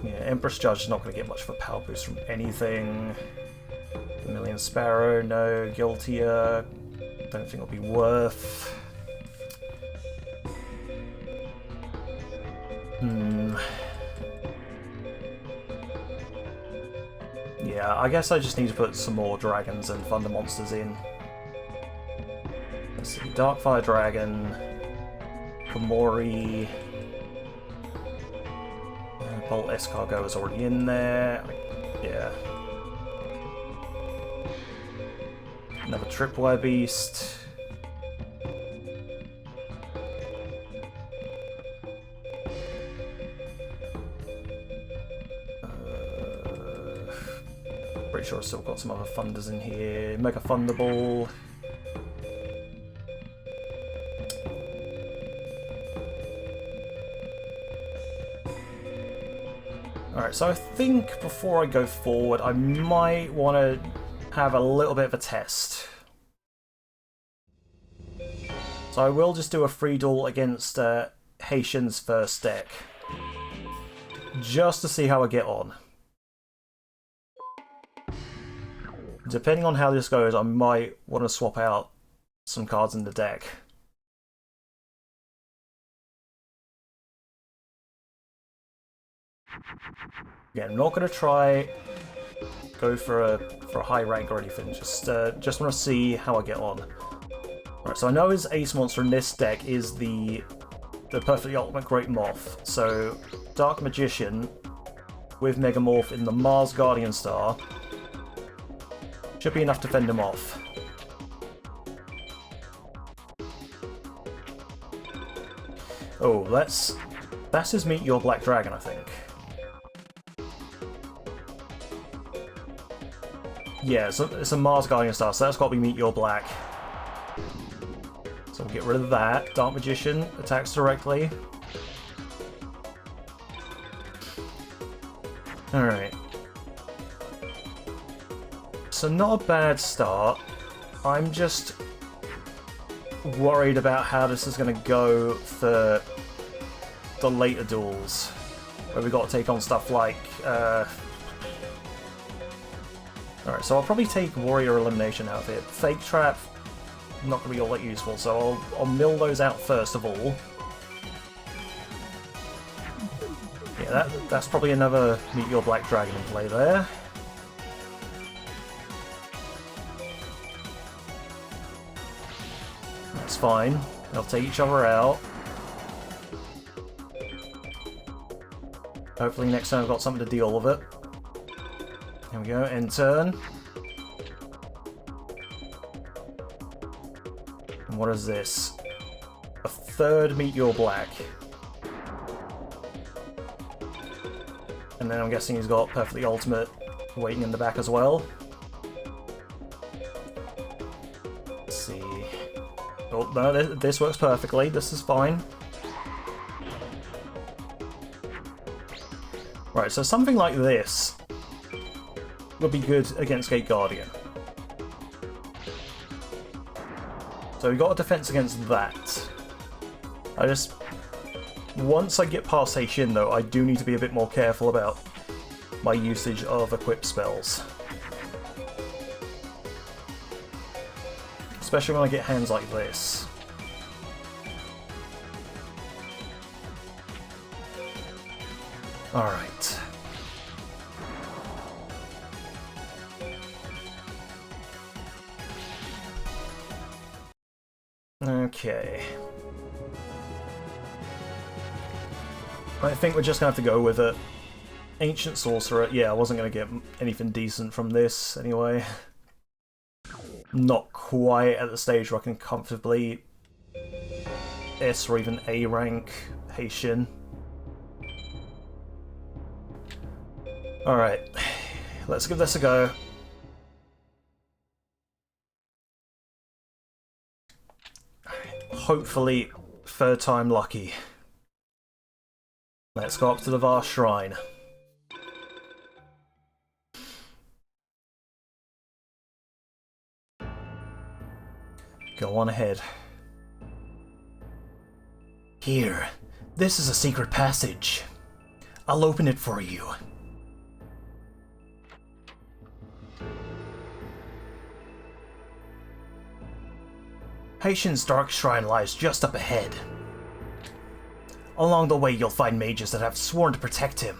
S1: Yeah, Empress Judge is not going to get much of a power boost from anything. Million Sparrow, no. Guiltier, don't think it'll be worth. Yeah, I guess I just need to put some more dragons and thunder monsters in. Let's see, Darkfire Dragon, Komori, Bolt Escargot is already in there. Yeah. Another Tripwire Beast. Pretty sure I've still got some other Thunders in here. Mega Thunderball. Alright, so I think before I go forward, I might want to have a little bit of a test. So I will just do a free duel against Heishin's first deck. Just to see how I get on. Depending on how this goes, I might want to swap out some cards in the deck. Again, I'm not going to try go for a high rank or anything. Just want to see how I get on. Alright, so I know his ace monster in this deck is the Perfectly Ultimate Great Moth. So Dark Magician with Megamorph in the Mars Guardian Star should be enough to fend him off. Oh, that's his Meet Your Black Dragon, I think. Yeah, it's a Mars Guardian Star, so that's got to be Meet Your Black. So we'll get rid of that. Dark Magician attacks directly. Alright. So not a bad start. I'm just worried about how this is going to go for the later duels, where we've got to take on stuff like... Alright, so I'll probably take Warrior Elimination out of it. Fake Trap, not going to be all that useful, so I'll mill those out first of all. Yeah, that's probably another Meet Your Black Dragon in play there. That's fine. They'll take each other out. Hopefully next time I've got something to deal with it. Here we go, end turn. And what is this? A third Meet Your Black. And then I'm guessing he's got Perfectly Ultimate waiting in the back as well. Let's see. Oh, no, this works perfectly. This is fine. Right, so something like this would be good against Gate Guardian. So we got a defense against that. Once I get past Heishin though, I do need to be a bit more careful about my usage of equipped spells. Especially when I get hands like this. Alright. Okay. I think we're just going to have to go with it. Ancient Sorcerer. Yeah, I wasn't going to get anything decent from this anyway. not quite at the stage where I can comfortably S or even A rank Heishin. Alright, let's give this a go. Hopefully, third time lucky. Let's go up to the Vast Shrine. Go on ahead. Here, this is a secret passage. I'll open it for you. Heishin's dark shrine lies just up ahead. Along the way you'll find mages that have sworn to protect him.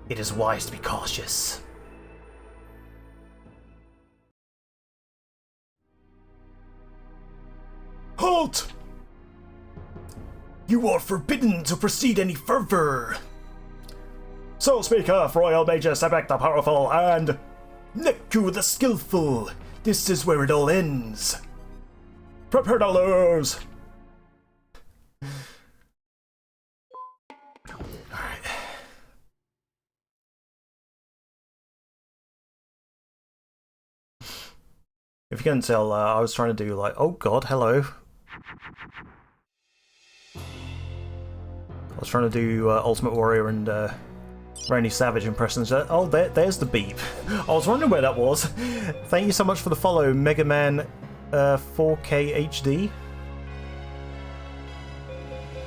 S1: It is wise to be cautious. Halt! You are forbidden to proceed any further. So speaketh Royal Mages Sebek the Powerful and Neku the Skillful. This is where it all ends. Prepare to lose! Alright. If you can tell, I was trying to do like, oh god, hello. I was trying to do Ultimate Warrior and Rainy Savage impressions. Oh, there's the beep. I was wondering where that was. Thank you so much for the follow, Mega Man 4K HD.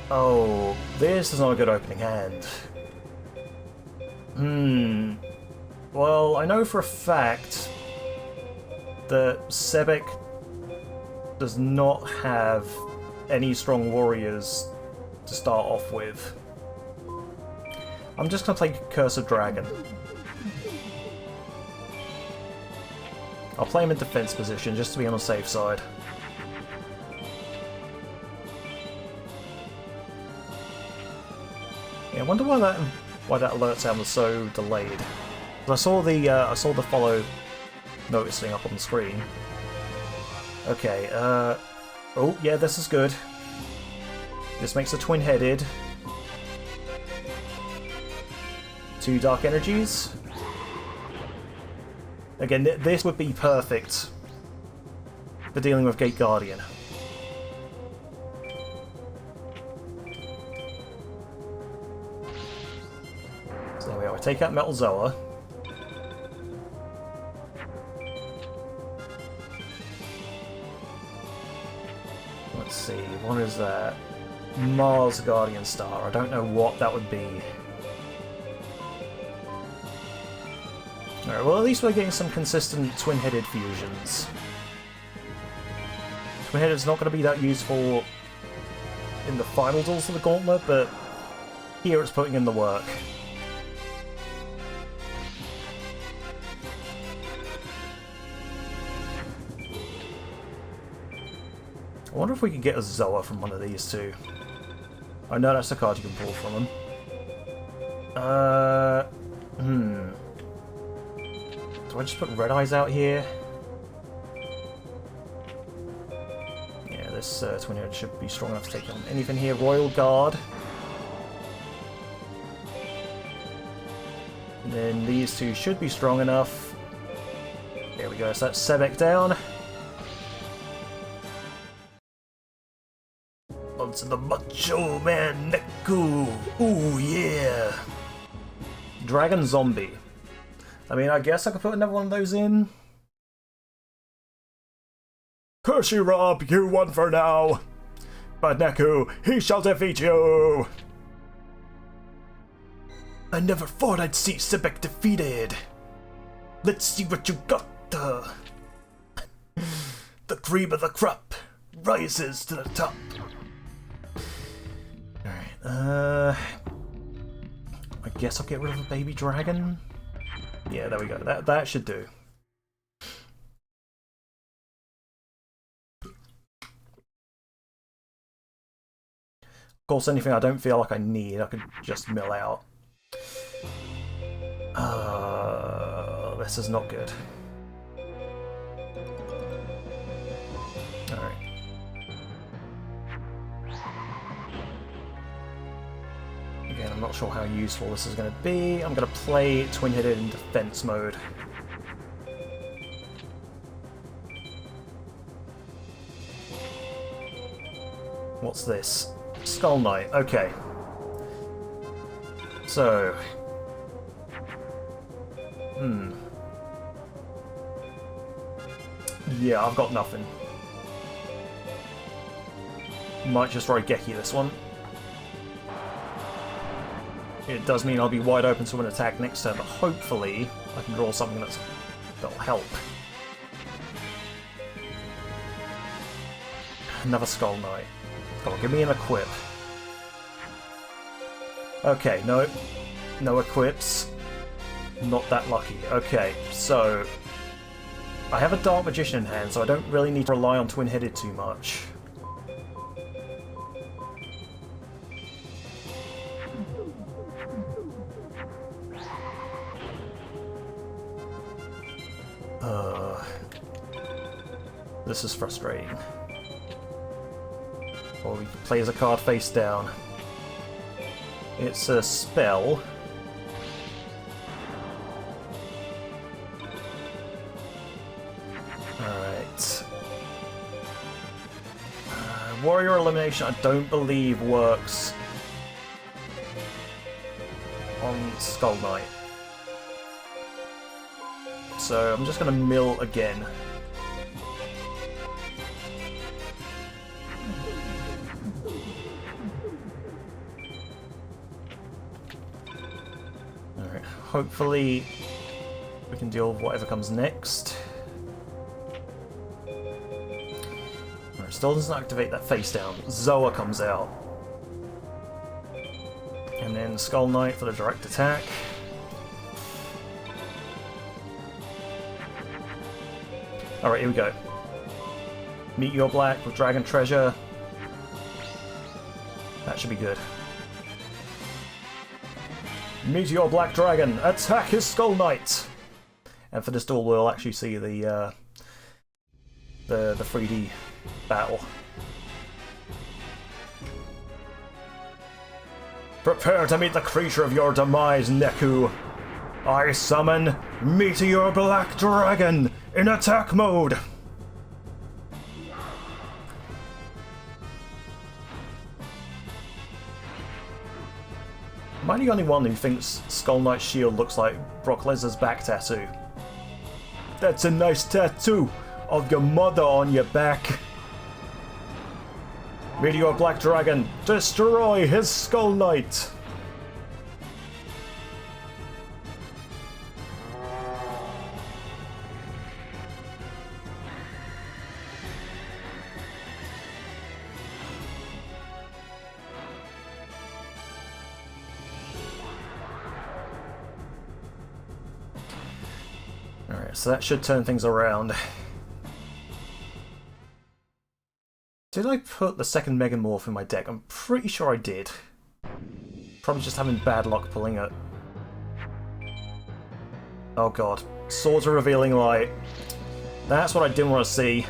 S1: Oh, this is not a good opening hand. Well, I know for a fact that Sebek does not have any strong warriors to start off with. I'm just gonna play Curse of Dragon. I'll play him in defense position just to be on the safe side. Yeah, I wonder why that alert sound was so delayed. I saw the follow noticing up on the screen. Okay, oh yeah, this is good. This makes a twin-headed. 2 dark energies. Again, this would be perfect for dealing with Gate Guardian. So there we are. We take out Metal Zoa. Let's see, what is that? Mars Guardian Star. I don't know what that would be. Alright, well at least we're getting some consistent twin-headed fusions. Twin-headed's not going to be that useful in the final duels of the Gauntlet, but here it's putting in the work. I wonder if we could get a Zoa from one of these two. I know that's the card you can pull from them. Do I just put Red Eyes out here? Yeah, this twin-headed should be strong enough to take on anything here. Royal Guard. And then these two should be strong enough. There we go, so that's Sebek down. Onto the Macho Man Neku! Ooh, yeah! Dragon Zombie. I mean, I guess I could put another one of those in. Curse you, Rob! You won for now! But Neku, he shall defeat you! I never thought I'd see Sebek defeated! Let's see what you got! The cream of the crop rises to the top. Alright, I guess I'll get rid of a baby dragon. Yeah, there we go. That should do. Of course, anything I don't feel like I need, I could just mill out. This is not good. I'm not sure how useful this is going to be. I'm going to play twin-headed in defense mode. What's this? Skull Knight. Okay. So... Yeah, I've got nothing. Might just Raigeki this one. It does mean I'll be wide open to an attack next turn, but hopefully I can draw something that'll help. Another Skull Knight. Come on, give me an equip. Okay, no. No equips. Not that lucky. Okay, so... I have a Dark Magician in hand, so I don't really need to rely on twin-headed too much. This is frustrating. Or we play as a card face down. It's a spell. Alright. Warrior Elimination I don't believe works on Skull Knight. So I'm just going to mill again. Alright, hopefully we can deal with whatever comes next. Alright, still doesn't activate that face down. Zoa comes out. And then Skull Knight for the direct attack. Alright, here we go. Meteor Black with Dragon Treasure. That should be good. Meteor Black Dragon, attack his Skull Knight! And for this duel we'll actually see the 3D battle. Prepare to meet the creature of your demise, Neku! I summon Meteor Black Dragon in attack mode! Am I the only one who thinks Skull Knight's shield looks like Brock Lesnar's back tattoo? That's a nice tattoo of your mother on your back. Meteor Black Dragon, destroy his Skull Knight! Alright, so that should turn things around. Did I put the second Megamorph in my deck? I'm pretty sure I did. Probably just having bad luck pulling it. Oh god. Swords of Revealing Light. That's what I didn't want to see.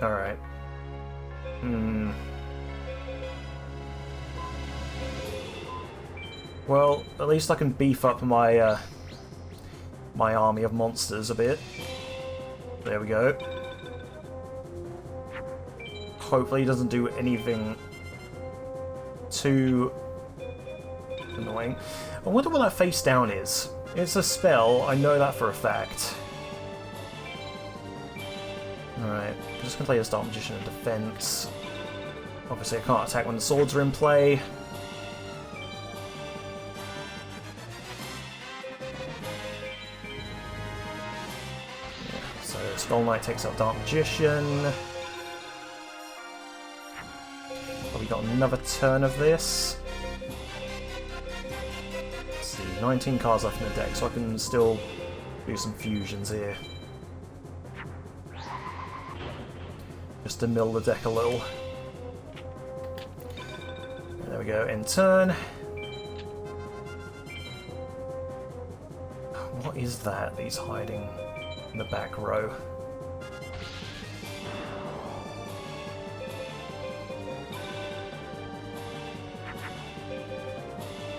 S1: Alright. Well, at least I can beef up my my army of monsters a bit. There we go. Hopefully he doesn't do anything too annoying. I wonder what that face down is. It's a spell, I know that for a fact. Alright, I'm just going to play this Dark Magician in defense. Obviously I can't attack when the swords are in play. Yeah, so Skull Knight takes out Dark Magician. We got another turn of this. Let's see, 19 cards left in the deck, so I can still do some fusions here. Just to mill the deck a little. There we go, end turn. What is that he's hiding in the back row?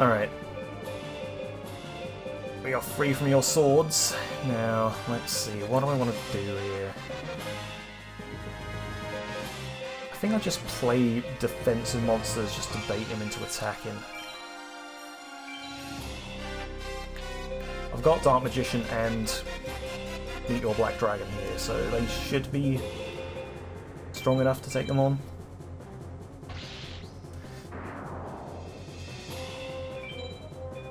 S1: Alright. We are free from your swords. Now, let's see, what do I want to do here? I think I'll just play defensive monsters just to bait him into attacking. I've got Dark Magician and Meet Your Black Dragon here, so they should be strong enough to take them on.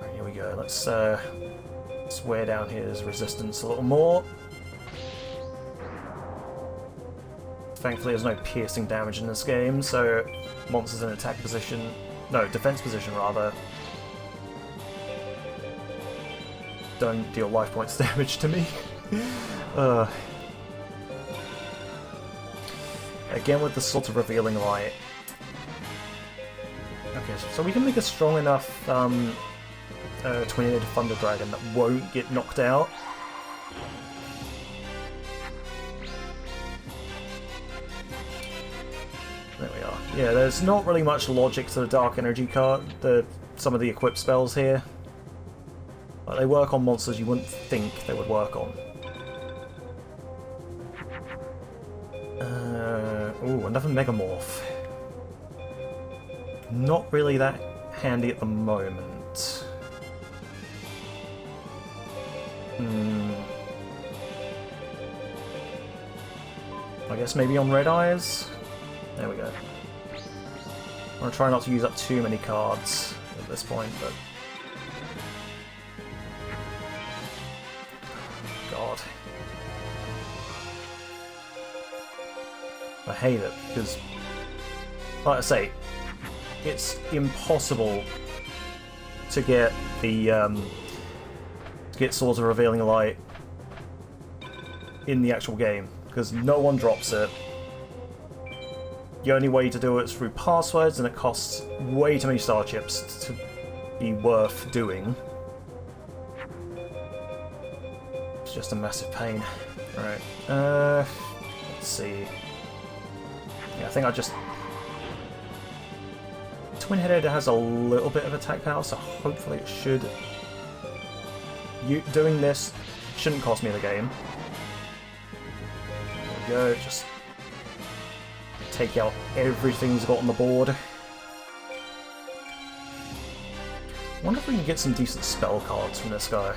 S1: Right, here we go. Let's wear down his resistance a little more. Thankfully there's no piercing damage in this game, so monsters in attack position... no, defense position rather, don't deal life points damage to me. Again with the sort of revealing light. Okay, so we can make a strong enough twin-headed Thunder Dragon that won't get knocked out. There we are. Yeah, there's not really much logic to the Dark Energy card, some of the equip spells here. But they work on monsters you wouldn't think they would work on. Ooh, another Megamorph. Not really that handy at the moment. I guess maybe on Red Eyes? There we go. I'm going to try not to use up too many cards at this point, but... God. I hate it, because, like I say, it's impossible to get the, Swords of Revealing Light in the actual game, because no one drops it. The only way to do it is through passwords, and it costs way too many star chips to be worth doing. It's just a massive pain. Alright, let's see. Yeah, I think I just... Twin-headed has a little bit of attack power, so hopefully it should... Doing this shouldn't cost me the game. There we go, just... take out everything he's got on the board. I wonder if we can get some decent spell cards from this guy.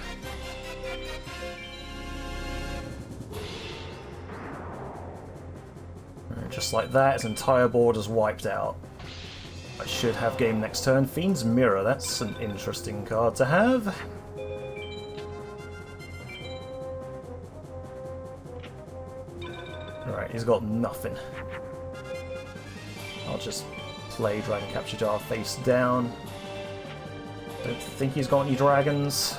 S1: Just like that, his entire board is wiped out. I should have game next turn. Fiend's Mirror, that's an interesting card to have. Alright, he's got nothing. I'll just play Dragon Capture Jar face down. Don't think he's got any dragons.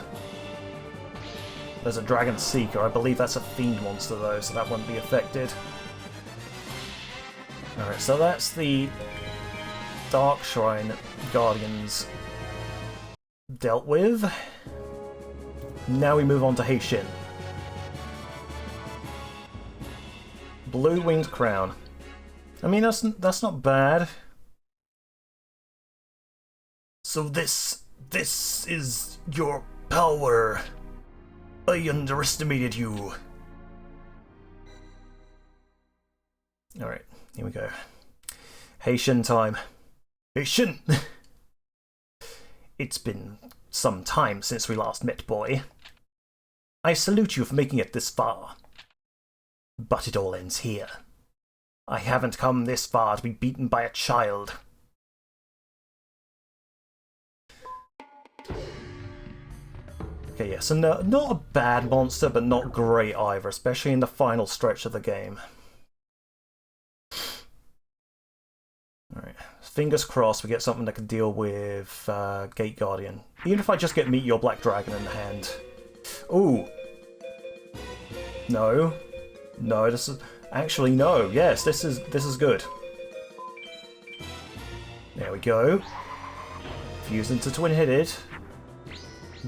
S1: There's a Dragon Seeker. I believe that's a Fiend monster though, so that won't be affected. Alright, so that's the Dark Shrine Guardians dealt with. Now we move on to Heishin. Blue Winged Crown. I mean, that's not bad. So this is your power. I underestimated you. Alright, here we go. Heishin time. Heishin! It's been some time since we last met, boy. I salute you for making it this far. But it all ends here. I haven't come this far to be beaten by a child. Okay, yeah, so no, not a bad monster, but not great either, especially in the final stretch of the game. Alright, fingers crossed we get something that can deal with Gate Guardian. Even if I just get Meet Your Black Dragon in the hand. Ooh. No. No, this is... Actually, no. Yes, this is good. There we go. Fused into Twin-Headed.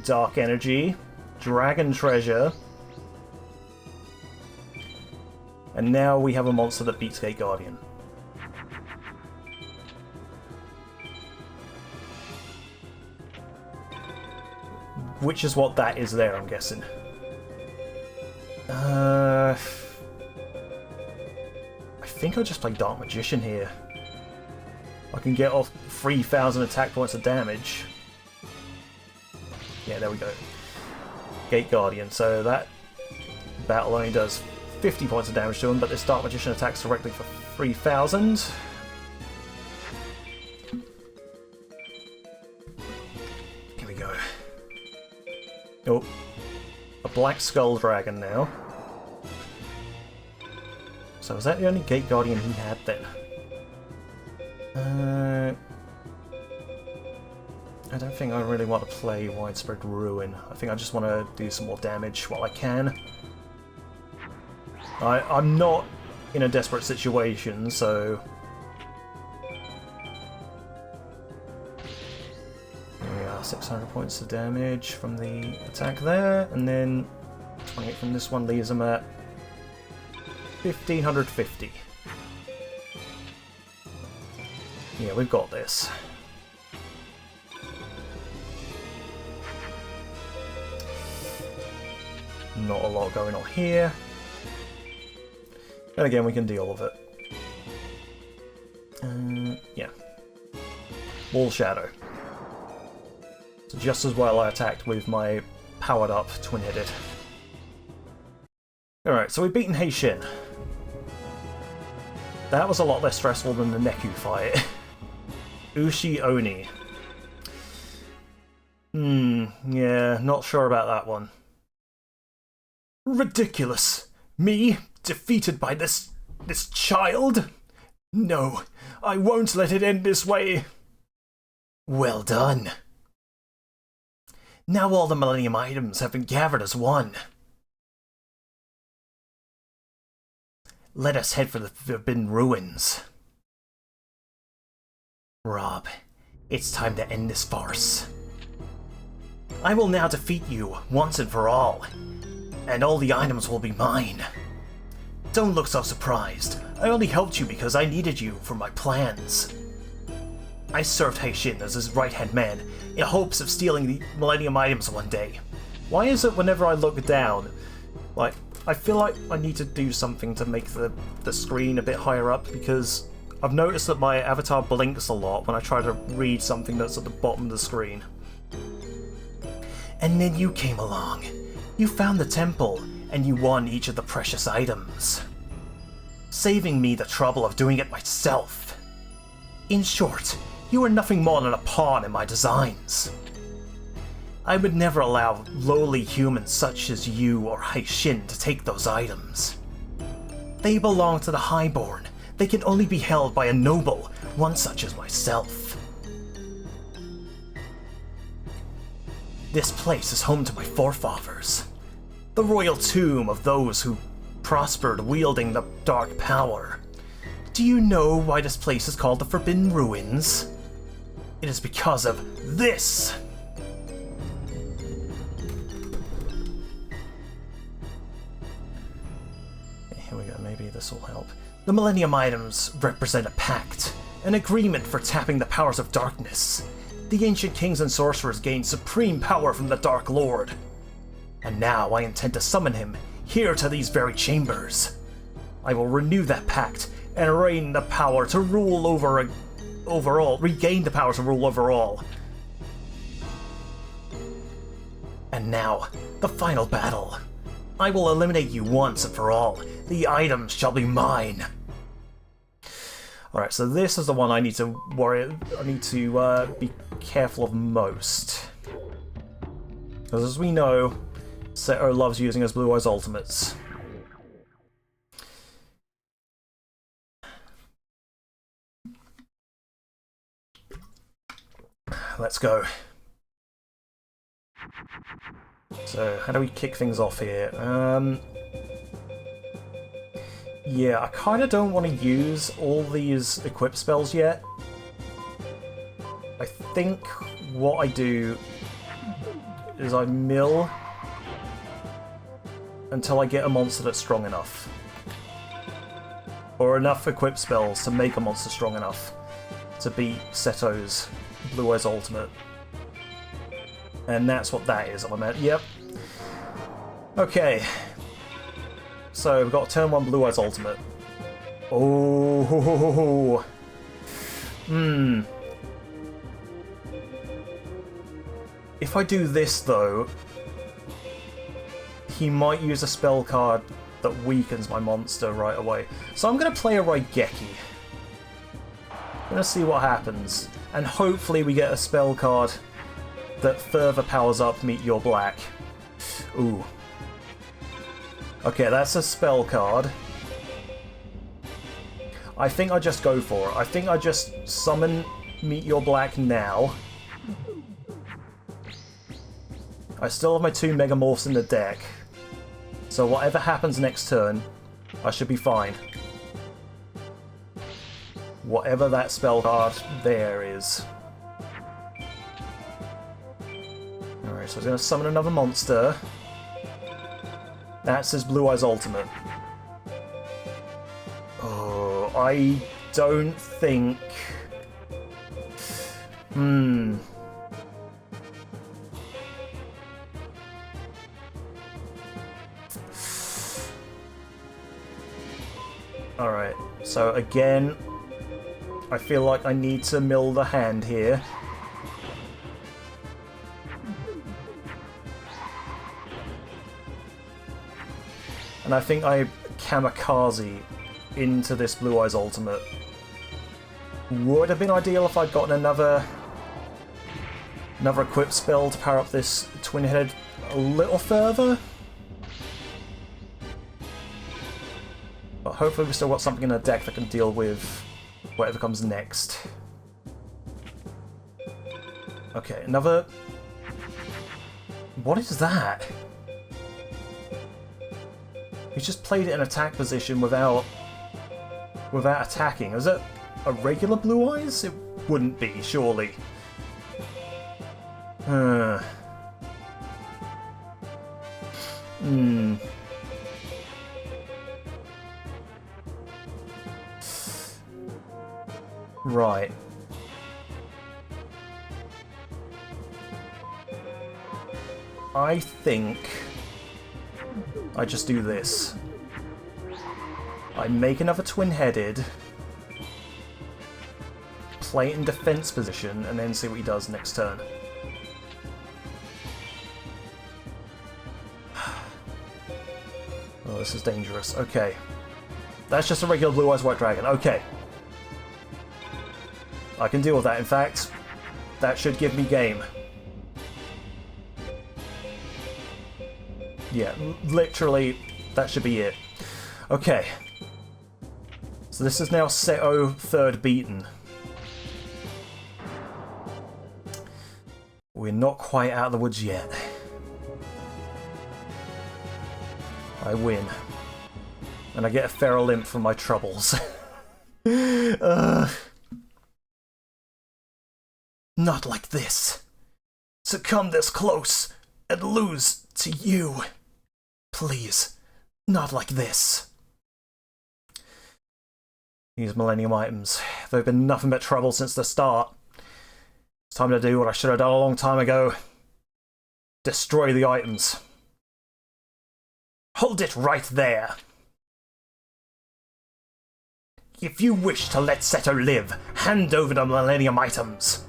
S1: Dark Energy. Dragon Treasure. And now we have a monster that beats Gate Guardian. which is what that is there, I'm guessing. I think I'll just play Dark Magician here. I can get off 3,000 attack points of damage. Yeah, there we go. Gate Guardian, so that battle only does 50 points of damage to him, but this Dark Magician attacks directly for 3,000. Here we go. Oh, a Black Skull Dragon now. So is that the only Gate Guardian he had then? I don't think I really want to play Widespread Ruin. I think I just want to do some more damage while I can. I'm not in a desperate situation, so... Yeah, 600 points of damage from the attack there, and then 28 from this one leaves him at 1,550. Yeah, we've got this. Not a lot going on here. And again, we can deal with it. Yeah. Wall Shadow. So just as well I attacked with my powered up twin-headed. Alright, so we've beaten Heishin. That was a lot less stressful than the Neku fight. Ushi Oni. Yeah, not sure about that one. Ridiculous! Me, defeated by this child? No, I won't let it end this way. Well done. Now all the Millennium items have been gathered as one. Let us head for the Forbidden Ruins. Rob, it's time to end this farce. I will now defeat you once and for all, and all the items will be mine. Don't look so surprised. I only helped you because I needed you for my plans. I served Heishin as his right-hand man in hopes of stealing the Millennium items one day. Why is it whenever I look down, like, I feel like I need to do something to make the screen a bit higher up, because I've noticed that my avatar blinks a lot when I try to read something that's at the bottom of the screen. And then you came along. You found the temple, and you won each of the precious items, saving me the trouble of doing it myself. In short, you are nothing more than a pawn in my designs. I would never allow lowly humans such as you or Heishin to take those items. They belong to the Highborn. They can only be held by a noble, one such as myself. This place is home to my forefathers, the royal tomb of those who prospered wielding the dark power. Do you know why this place is called the Forbidden Ruins? It is because of this! Here we go, maybe this will help. The Millennium items represent a pact, an agreement for tapping the powers of darkness. The ancient kings and sorcerers gained supreme power from the Dark Lord. And now I intend to summon him here to these very chambers. I will renew that pact and regain the power to rule over all. And now, the final battle. I will eliminate you once and for all. The items shall be mine. Alright, so this is the one I need to be careful of most. Because as we know, Seto loves using his Blue Eyes ultimates. Let's go. So, how do we kick things off here? Yeah, I kind of don't want to use all these equip spells yet. I think what I do is I mill until I get a monster that's strong enough. Or enough equip spells to make a monster strong enough to beat Seto's Blue Eyes ultimate. And that's what that is. Yep. Okay. So we've got turn 1 Blue Eyes Ultimate. Oh. If I do this though, he might use a spell card that weakens my monster right away. So I'm going to play a Raigeki. I'm going to see what happens. And hopefully we get a spell card that further powers up Meet Your Black. Ooh. Okay, that's a spell card. I think I just go for it. I think I just summon Meet Your Black now. I still have my 2 Megamorphs in the deck. So whatever happens next turn, I should be fine. Whatever that spell card there is. Alright, so I was going to summon another monster. That's his Blue Eyes Ultimate. Oh, I don't think... Alright, so again, I feel like I need to mill the hand here. And I think I kamikaze into this Blue Eyes Ultimate. Would have been ideal if I'd gotten another equip spell to power up this Twin Head a little further. But hopefully we've still got something in the deck that can deal with whatever comes next. Okay, another... What is that? He just played it in attack position without attacking. Is it a regular Blue Eyes? It wouldn't be, surely. Right. I think I just do this. I make another twin-headed, play it in defense position, and then see what he does next turn. Oh, this is dangerous. Okay. That's just a regular Blue Eyes White Dragon. Okay. I can deal with that, in fact. That should give me game. Yeah, literally, that should be it. Okay. So this is now Seto third beaten. We're not quite out of the woods yet. I win. And I get a feral imp for my troubles. Not like this. To come this close and lose to you. Please, not like this. These Millennium items. They've been nothing but trouble since the start. It's time to do what I should have done a long time ago. Destroy the items. Hold it right there. If you wish to let Seto live, hand over the Millennium items.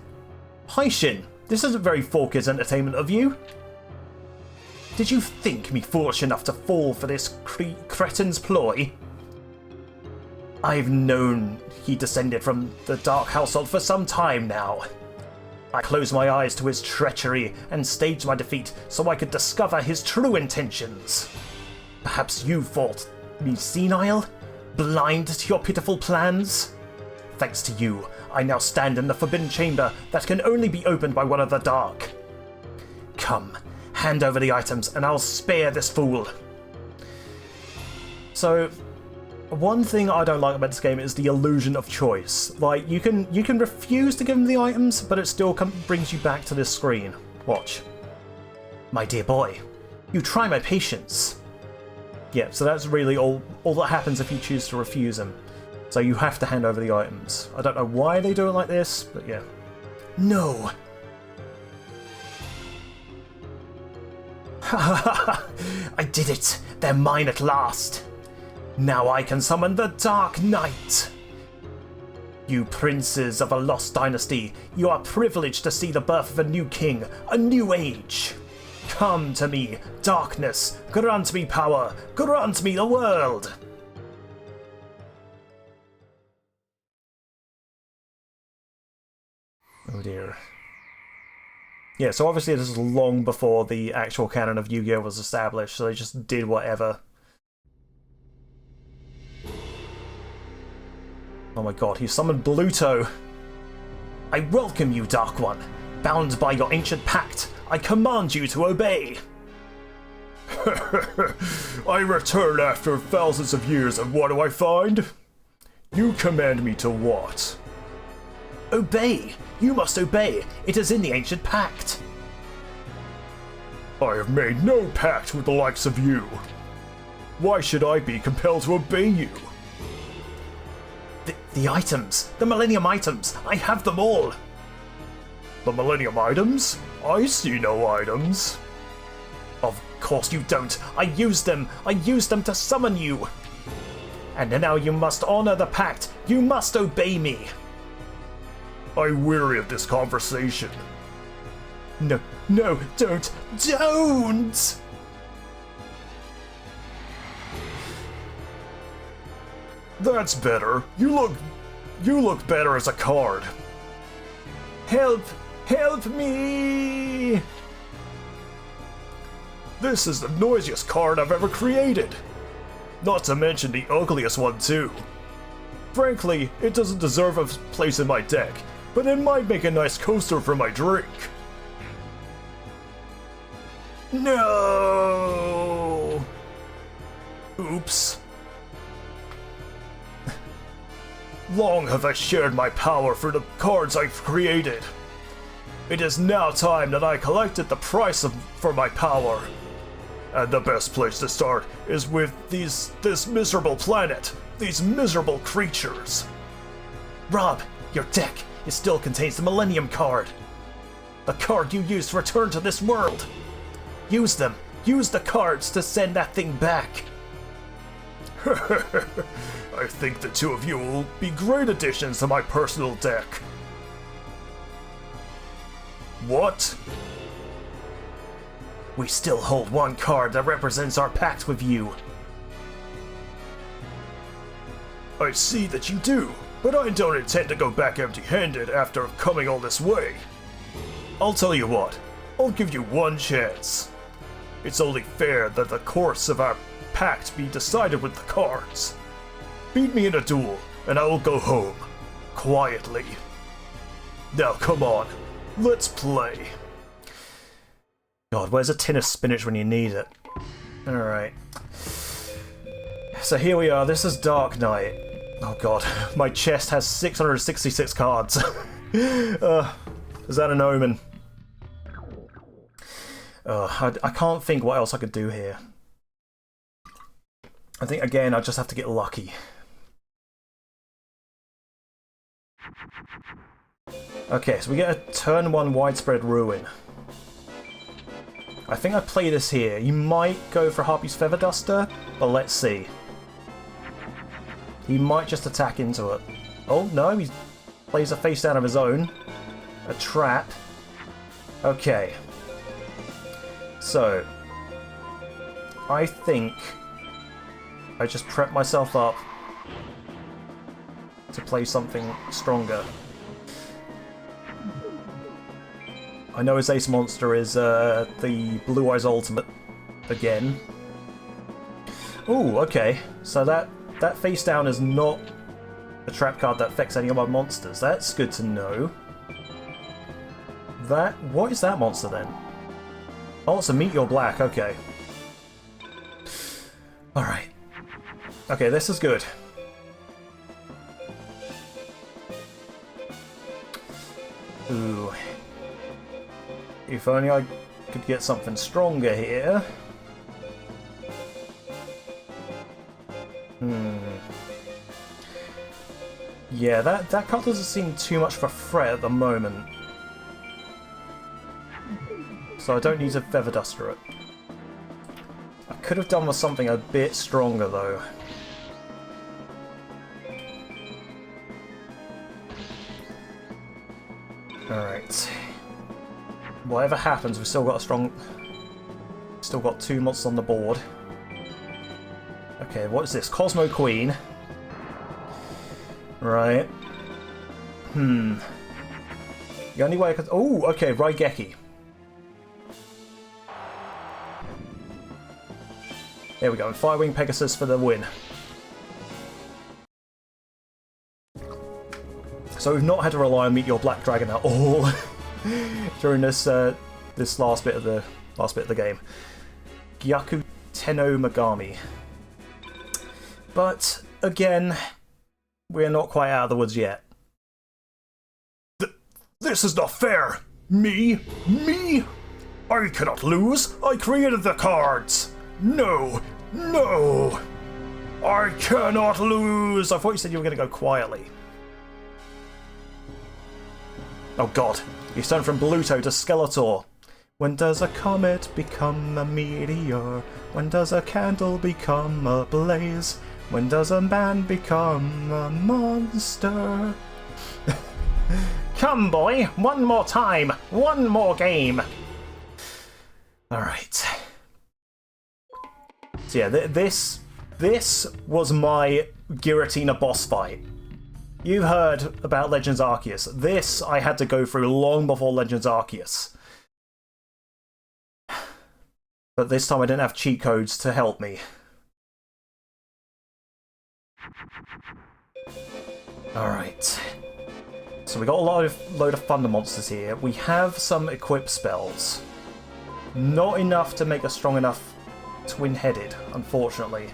S1: Heishin, this isn't very 4Kids entertainment of you. Did you think me foolish enough to fall for this cretin's ploy? I've known he descended from the Dark Household for some time now. I closed my eyes to his treachery and staged my defeat so I could discover his true intentions. Perhaps you thought me senile? Blind to your pitiful plans? Thanks to you, I now stand in the Forbidden Chamber that can only be opened by one of the Dark. Come, hand over the items and I'll spare this fool. So, one thing I don't like about this game is the illusion of choice. Like, you can refuse to give him the items, but it still brings you back to this screen. Watch. My dear boy, you try my patience. Yeah, so that's really all that happens if you choose to refuse him. So you have to hand over the items. I don't know why they do it like this, but yeah. No! I did it! They're mine at last! Now I can summon the Dark Knight! You princes of a lost dynasty, you are privileged to see the birth of a new king, a new age! Come to me, darkness, grant me power, grant me the world! Oh dear. Yeah, so obviously this is long before the actual canon of Yu-Gi-Oh! Was established, so they just did whatever. Oh my god, he summoned Bluto! I welcome you, Dark One! Bound by your ancient pact, I command you to obey! I return after thousands of years, and what do I find? You command me to what? Obey! You must obey! It is in the ancient pact! I have made no pact with the likes of you. Why should I be compelled to obey you? The items! The Millennium items! I have them all! The Millennium items? I see no items. Of course you don't! I used them! I used them to summon you! And now you must honor the pact! You must obey me! I weary of this conversation. No, don't! That's better. You look better as a card. Help me! This is the noisiest card I've ever created. Not to mention the ugliest one too. Frankly, it doesn't deserve a place in my deck, but it might make a nice coaster for my drink. No! Oops. Long have I shared my power for the cards I've created. It is now time that I collected the price for my power. And the best place to start is with this miserable planet, these miserable creatures. Rob, your deck, it still contains the Millennium card. The card you used to return to this world. Use them. Use the cards to send that thing back. I think the two of you will be great additions to my personal deck. What? We still hold one card that represents our pact with you. I see that you do, but I don't intend to go back empty-handed after coming all this way. I'll tell you what, I'll give you one chance. It's only fair that the course of our pact be decided with the cards. Beat me in a duel, and I will go home. Quietly. Now come on, let's play. God, where's a tin of spinach when you need it? Alright. So here we are, this is DarkNite. Oh god, my chest has 666 cards. Is that an omen? I can't think what else I could do here. I think, again, I just have to get lucky. Okay, so we get a turn 1 widespread ruin. I think I play this here. You might go for Harpy's Feather Duster, but let's see. He might just attack into it. Oh, no, he plays a face down of his own. A trap. Okay. So, I think I just prep myself up to play something stronger. I know his ace monster is the Blue Eyes Ultimate again. Ooh, okay. So that face down is not a trap card that affects any of my monsters. That's good to know. What is that monster then? Oh, it's a Meteor Black, okay. Alright. Okay, this is good. Ooh. If only I could get something stronger here. Yeah, that card doesn't seem too much of a threat at the moment. So I don't need to Feather Duster it. could have done with something a bit stronger, though. Alright. Whatever happens, we've still got a strong... Still got 2 monsters on the board. Okay, what is this? Cosmo Queen. Right. The only way I could... Oh, okay, Raigeki. There we go, Firewing Pegasus for the win. So we've not had to rely on Meet Your Black Dragon at all during this this last bit of the game. Gyaku Tenno Megami. But again, we're not quite out of the woods yet. This is not fair! Me? I cannot lose! I created the cards! No! No! I cannot lose! I thought you said you were going to go quietly. Oh god, he's turned from Bluto to Skeletor. When does a comet become a meteor? When does a candle become a blaze? When does a man become a monster? Come boy, one more time, one more game. Alright. So yeah, this was my Giratina boss fight. You've heard about Legends Arceus. This I had to go through long before Legends Arceus. But this time I didn't have cheat codes to help me. Alright. So we got a load of Thunder Monsters here. We have some equipped spells. Not enough to make us strong enough twin-headed, unfortunately.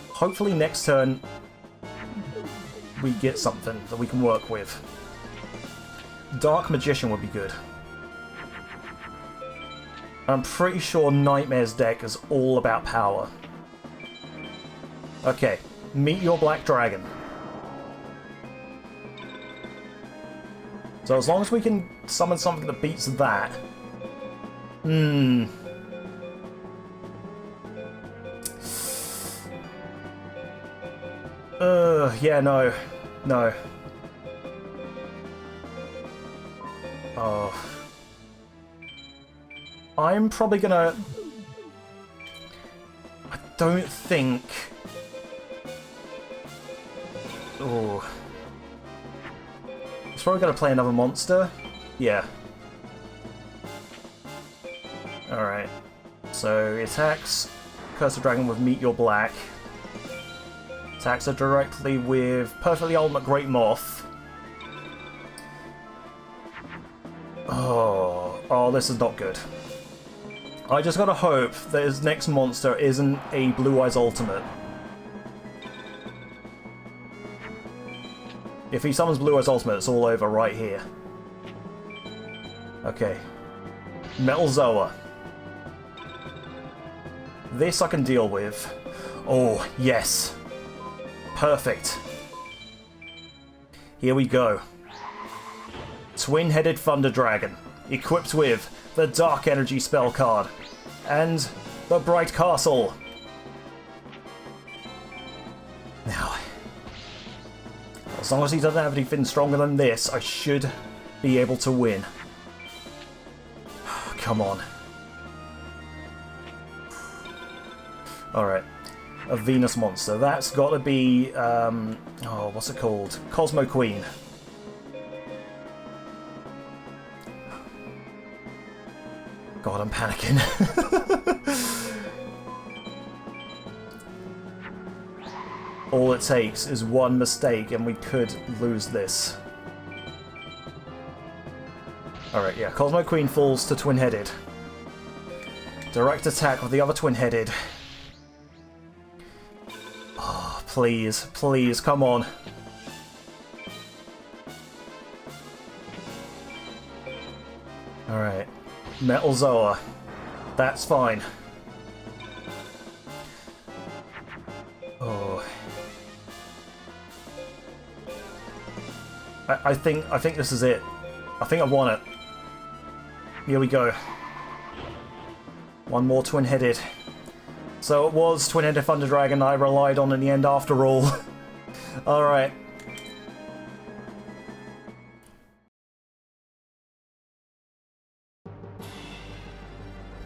S1: Hopefully next turn we get something that we can work with. Dark Magician would be good. I'm pretty sure Nightmare's deck is all about power. Okay, Meet Your Black Dragon. So as long as we can summon something that beats that... yeah, no. No. Oh. I'm probably gonna... I don't think... Oh. It's probably gonna play another monster. Yeah. Alright. So, he attacks Curse the Dragon with Meet Your Black. Attacks her directly with Perfectly Ultimate Great Moth. Oh, this is not good. I just gotta hope that his next monster isn't a Blue Eyes Ultimate. If he summons Blue Eyes Ultimate, it's all over right here. Okay. Metal Zoa. This I can deal with. Oh, yes. Perfect. Here we go. Twin-headed Thunder Dragon, equipped with the Dark Energy spell card and the Bright Castle. Now, as long as he doesn't have anything stronger than this, I should be able to win. Come on. Alright. A Venus monster. That's got to be, oh, what's it called? Cosmo Queen. God, I'm panicking. All it takes is one mistake and we could lose this. Alright, yeah, Cosmo Queen falls to twin-headed. Direct attack with the other twin-headed. Oh, please, please, come on. Alright. Metal Zoa. That's fine. Oh. I think this is it. I think I won it. Here we go. One more twin-headed. So it was twin-headed Thunder Dragon I relied on in the end after all. Alright.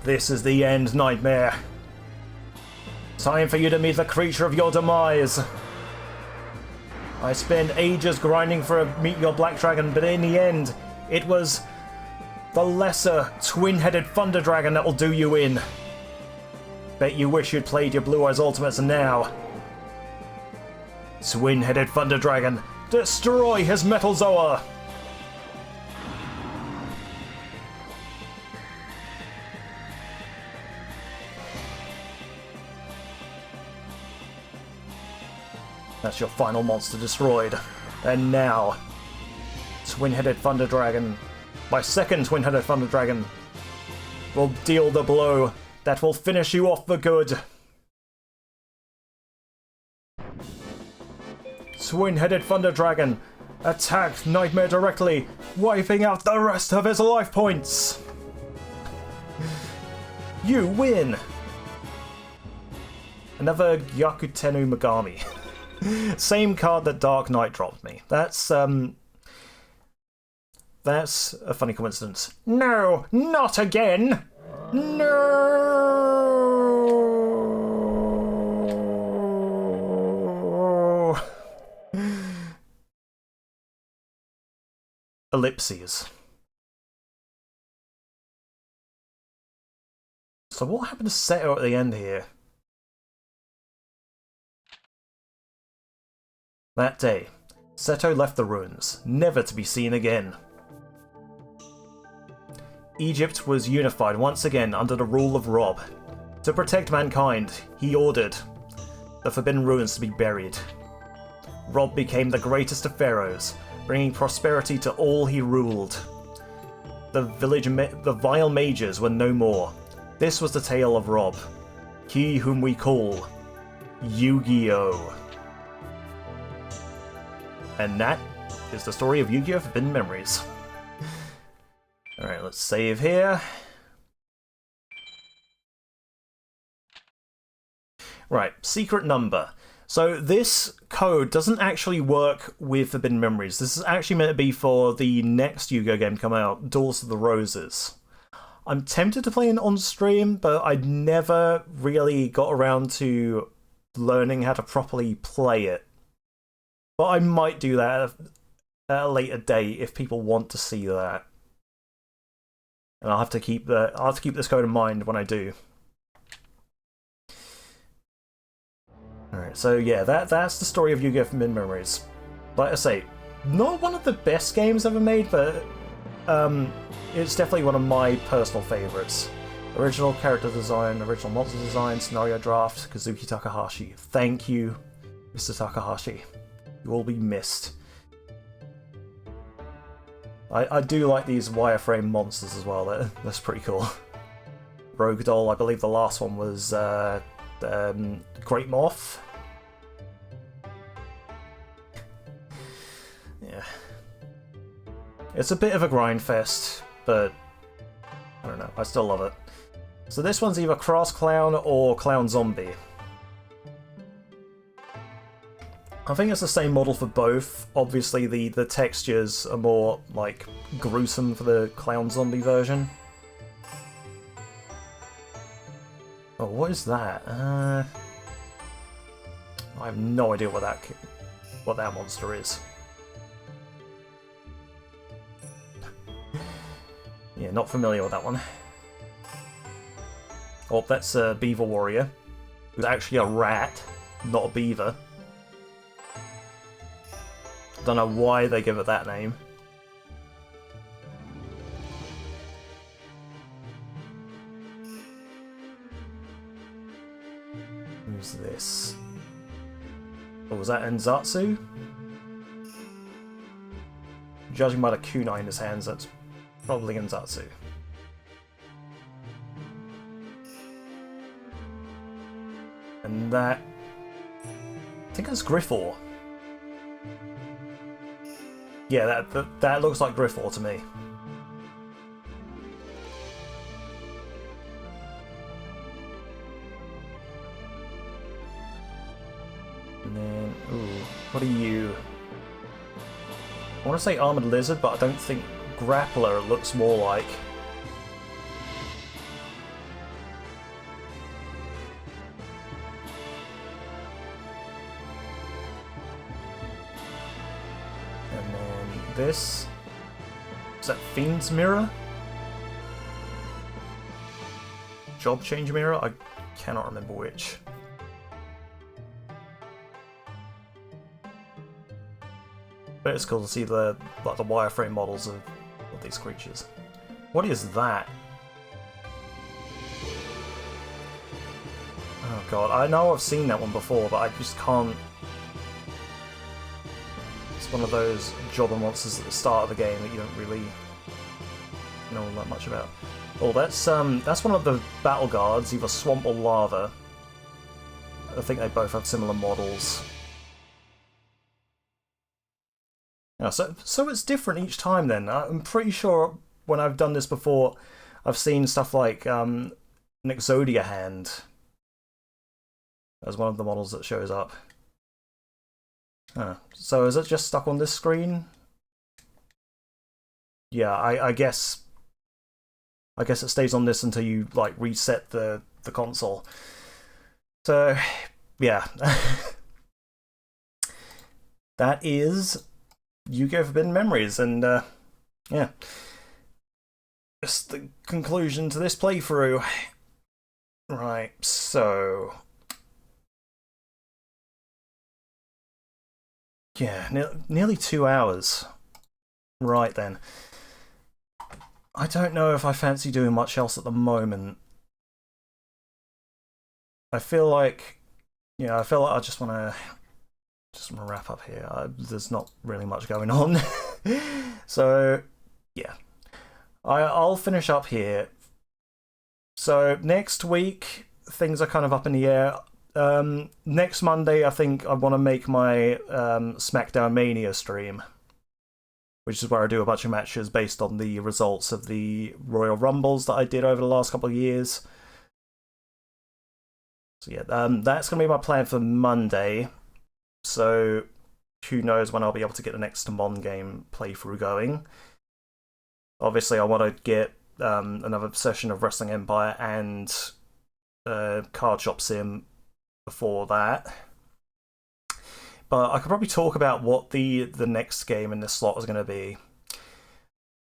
S1: This is the end, Nitemare. Time for you to meet the creature of your demise. I spent ages grinding for a meet your black dragon, but in the end, it was the lesser twin-headed Thunder Dragon that will do you in. Bet you wish you'd played your Blue Eyes Ultimates now. Twin-headed Thunder Dragon, destroy his Metal Zoa! That's your final monster destroyed. And now, Twin-headed Thunder Dragon, my second Twin-headed Thunder Dragon, will deal the blow that will finish you off for good. Twin-headed Thunder Dragon attacked Nitemare directly, wiping out the rest of his life points. You win! Another Yakutenu Megami. Same card that DarkNite dropped me. That's a funny coincidence. No, not again! No! Ellipses. So what happened to Seto at the end here? That day, Seto left the ruins, never to be seen again. Egypt was unified once again under the rule of Rob. To protect mankind, he ordered the Forbidden Ruins to be buried. Rob became the greatest of pharaohs, bringing prosperity to all he ruled. The vile mages were no more. This was the tale of Rob, he whom we call Yu-Gi-Oh! And that is the story of Yu-Gi-Oh! Forbidden Memories. Alright, let's save here. Right, secret number. So this code doesn't actually work with Forbidden Memories. This is actually meant to be for the next Yu-Gi-Oh! Game to come out, Duels of the Roses. I'm tempted to play it on stream, but I never really got around to learning how to properly play it. But I might do that at a later date if people want to see that. And I'll have to keep this code in mind when I do. Alright, so yeah, that's the story of Yu-Gi-Oh! Forbidden Memories. Like I say, not one of the best games ever made, but it's definitely one of my personal favourites. Original character design, original monster design, scenario draft, Kazuki Takahashi. Thank you, Mr. Takahashi. You will be missed. I do like these wireframe monsters as well, that's pretty cool. Rogue Doll, I believe the last one was Great Moth. Yeah. It's a bit of a grind fest, but I don't know, I still love it. So this one's either Cross Clown or Clown Zombie. I think it's the same model for both. Obviously the textures are more, like, gruesome for the Clown Zombie version. Oh, what is that? I have no idea what that monster is. Yeah, not familiar with that one. Oh, that's a Beaver Warrior, who's actually a rat, not a beaver. Don't know why they give it that name. Who's this? Oh, was that Enzatsu? Judging by the kunai in his hands, that's probably Enzatsu. And that... I think that's Griffor. Yeah, that looks like Griffor to me. then, ooh, what are you? I want to say Armored Lizard, but I don't think Grappler looks more like. And then this. Is that Fiend's Mirror? Job Change Mirror? I cannot remember which. But it's cool to see the wireframe models of these creatures. What is that? Oh god, I know I've seen that one before, but I just can't. It's one of those jobber monsters at the start of the game that you don't really know that much about. Oh, that's one of the battle guards, either Swamp or Lava. I think they both have similar models. Yeah, so it's different each time then. I'm pretty sure when I've done this before, I've seen stuff like an Exodia hand as one of the models that shows up. So is it just stuck on this screen? Yeah, I guess it stays on this until you like reset the console. So yeah. That is Yu-Gi-Oh! Forbidden Memories, and yeah. Just the conclusion to this playthrough. Right, so yeah, nearly 2 hours. Right then. I don't know if I fancy doing much else at the moment. I feel like I just want to wrap up here. There's not really much going on. So yeah, I'll finish up here. So next week things are kind of up in the air. Next Monday I think I want to make my SmackDown Mania stream, which is where I do a bunch of matches based on the results of the Royal Rumbles that I did over the last couple of years. So yeah, that's going to be my plan for Monday. So who knows when I'll be able to get the next Mon game playthrough going. Obviously I want to get another session of Wrestling Empire and Card Shop Sim before that. But I could probably talk about what the next game in this slot is going to be.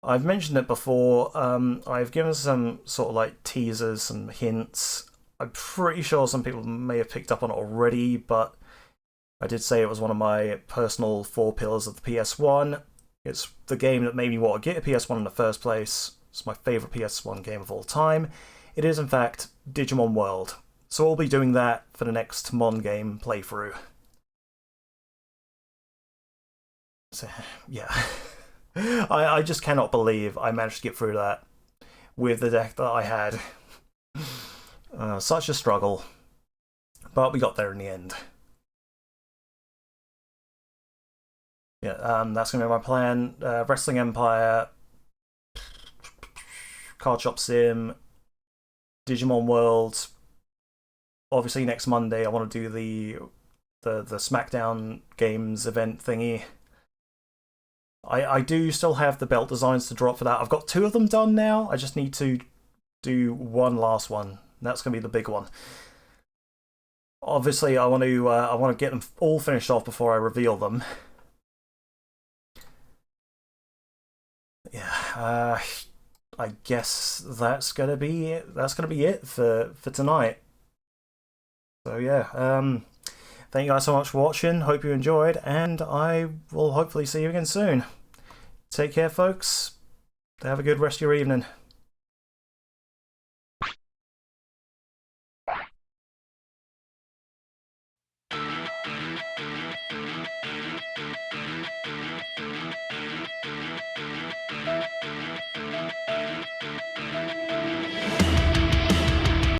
S1: I've mentioned it before. I've given some sort of like teasers, some hints. I'm pretty sure some people may have picked up on it already, but I did say it was one of my personal 4 pillars of the PS1. It's the game that made me want to get a PS1 in the first place. It's my favourite PS1 game of all time. It is, in fact, Digimon World. So I'll be doing that for the next Mon game playthrough. So, yeah. I just cannot believe I managed to get through that with the deck that I had. Such a struggle. But we got there in the end. Yeah, that's going to be my plan. Wrestling Empire, Card Shop Sim, Digimon World. Obviously next Monday I want to do the SmackDown Games event thingy. I do still have the belt designs to drop for that. I've got 2 of them done now. I just need to do one last one. That's going to be the big one. Obviously I want to get them all finished off before I reveal them. Yeah, I guess that's gonna be it for tonight. So yeah, thank you guys so much for watching. Hope you enjoyed, and I will hopefully see you again soon. Take care, folks. Have a good rest of your evening.